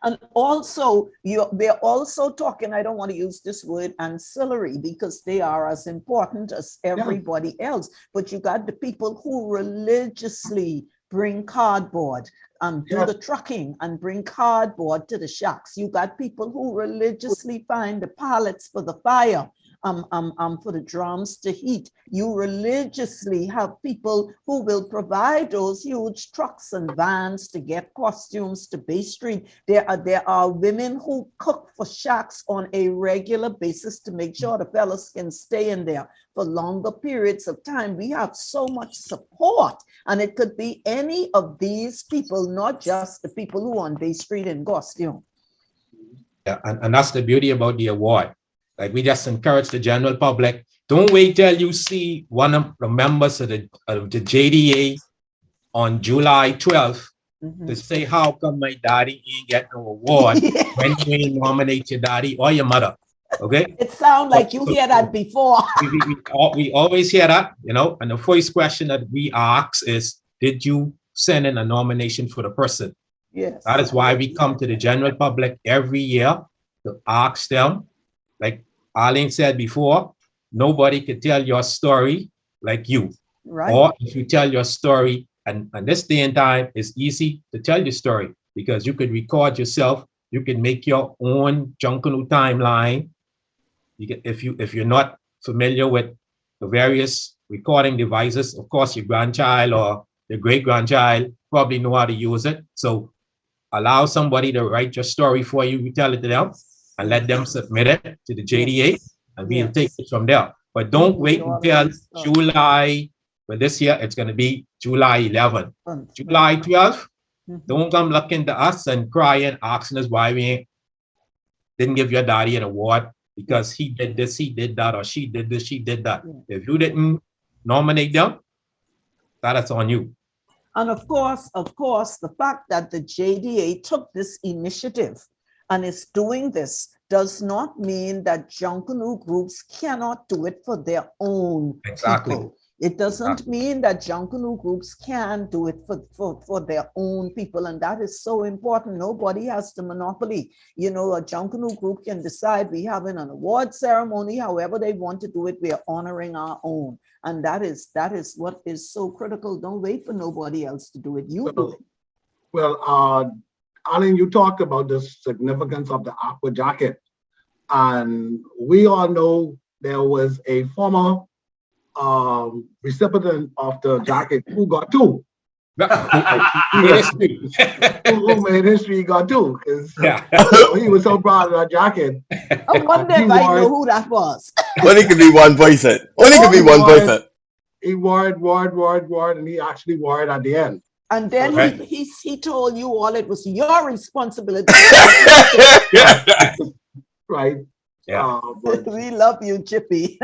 And also, we're also talking, I don't want to use this word ancillary, because they are as important as everybody else. But you got the people who religiously bring cardboard and do the trucking and bring cardboard to the shacks. You got people who religiously find the pallets for the fire for the drums to hit. You religiously have people who will provide those huge trucks and vans to get costumes to Bay Street. There are women who cook for shacks on a regular basis to make sure the fellas can stay in there for longer periods of time. We have so much support, and it could be any of these people, not just the people who on Bay Street in costume. Yeah, and that's the beauty about the award. Like, we just encourage the general public. Don't wait till you see one of the members of the JDA on July 12th to say, how come my daddy ain't get no award when you ain't nominate your daddy or your mother? Okay. It sounds like you hear that before. we always hear that, you know. And the first question that we ask is, did you send in a nomination for the person? Yes. That is why we come to the general public every year to ask them. Like Arlene said before, nobody can tell your story like you. Right. Or if you tell your story, and this day and time, it's easy to tell your story because you could record yourself. You can make your own Junkanoo timeline. You can, if you're not familiar with the various recording devices, of course, your grandchild or your great-grandchild probably know how to use it. So allow somebody to write your story for you. You tell it to them and let them submit it to the JDA, and we'll take it from there. But don't wait until July. But this year, it's going to be July 11th. July 12th, don't come looking to us and crying, asking us why we didn't give your daddy an award because he did this, he did that, or she did this, she did that. If you didn't nominate them, that is on you. And of course, the fact that the JDA took this initiative and is doing this does not mean that Junkanoo groups cannot do it for their own people. It doesn't mean that Junkanoo groups can do it for their own people, and that is so important. Nobody has the monopoly. You know, a Junkanoo group can decide we're having an award ceremony, however they want to do it, we are honoring our own. And that is what is so critical. Don't wait for nobody else to do it. You do it. Well, Alan, you talked about the significance of the aqua jacket. And we all know there was a former recipient of the jacket who got two. Who made history, got two. Because he was so proud of that jacket. I wonder if I know who that was. Only could be one person. Only could be one person. He wore it, and he actually wore it at the end. And then he told you all it was your responsibility. Right. Yeah. We love you, Chippy.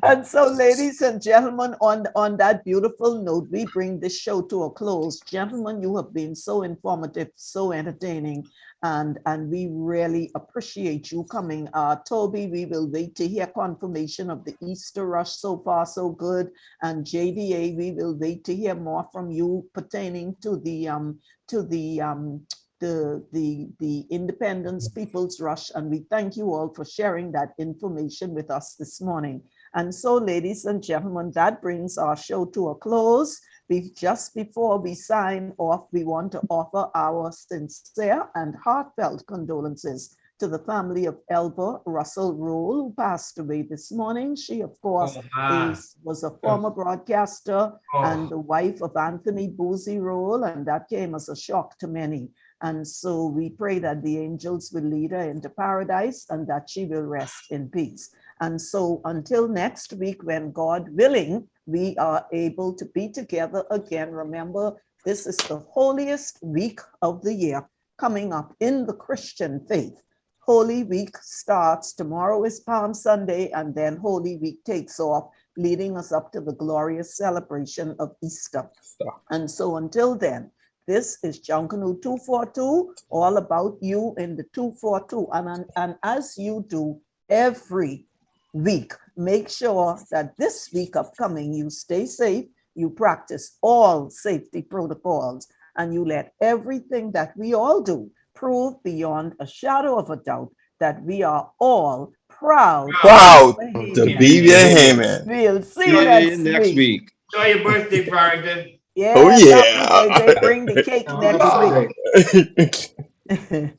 And so, ladies and gentlemen, on that beautiful note, we bring this show to a close. Gentlemen, you have been so informative, so entertaining, and we really appreciate you coming. Toby, we will wait to hear confirmation of the Easter rush. So far, so good. And JDA, we will wait to hear more from you pertaining to the Independence People's Rush, and we thank you all for sharing that information with us this morning. And so, ladies and gentlemen, that brings our show to a close. Just before we sign off, we want to offer our sincere and heartfelt condolences to the family of Elva Russell Roll, who passed away this morning. She, of course, was a former broadcaster and the wife of Anthony Boozy Roll, and that came as a shock to many. And so we pray that the angels will lead her into paradise and that she will rest in peace. And so until next week, when God willing, we are able to be together again. Remember, this is the holiest week of the year coming up in the Christian faith. Holy Week starts, tomorrow is Palm Sunday, and then Holy Week takes off, leading us up to the glorious celebration of Easter. And so until then, this is Junkanoo 242, all about you in the 242. And as you do every week, make sure that this week upcoming, you stay safe, you practice all safety protocols, and you let everything that we all do prove beyond a shadow of a doubt that we are all proud to be Bahamian. We'll see you next week. Enjoy your birthday, Farrington. Yeah, oh yeah. They bring the cake next week.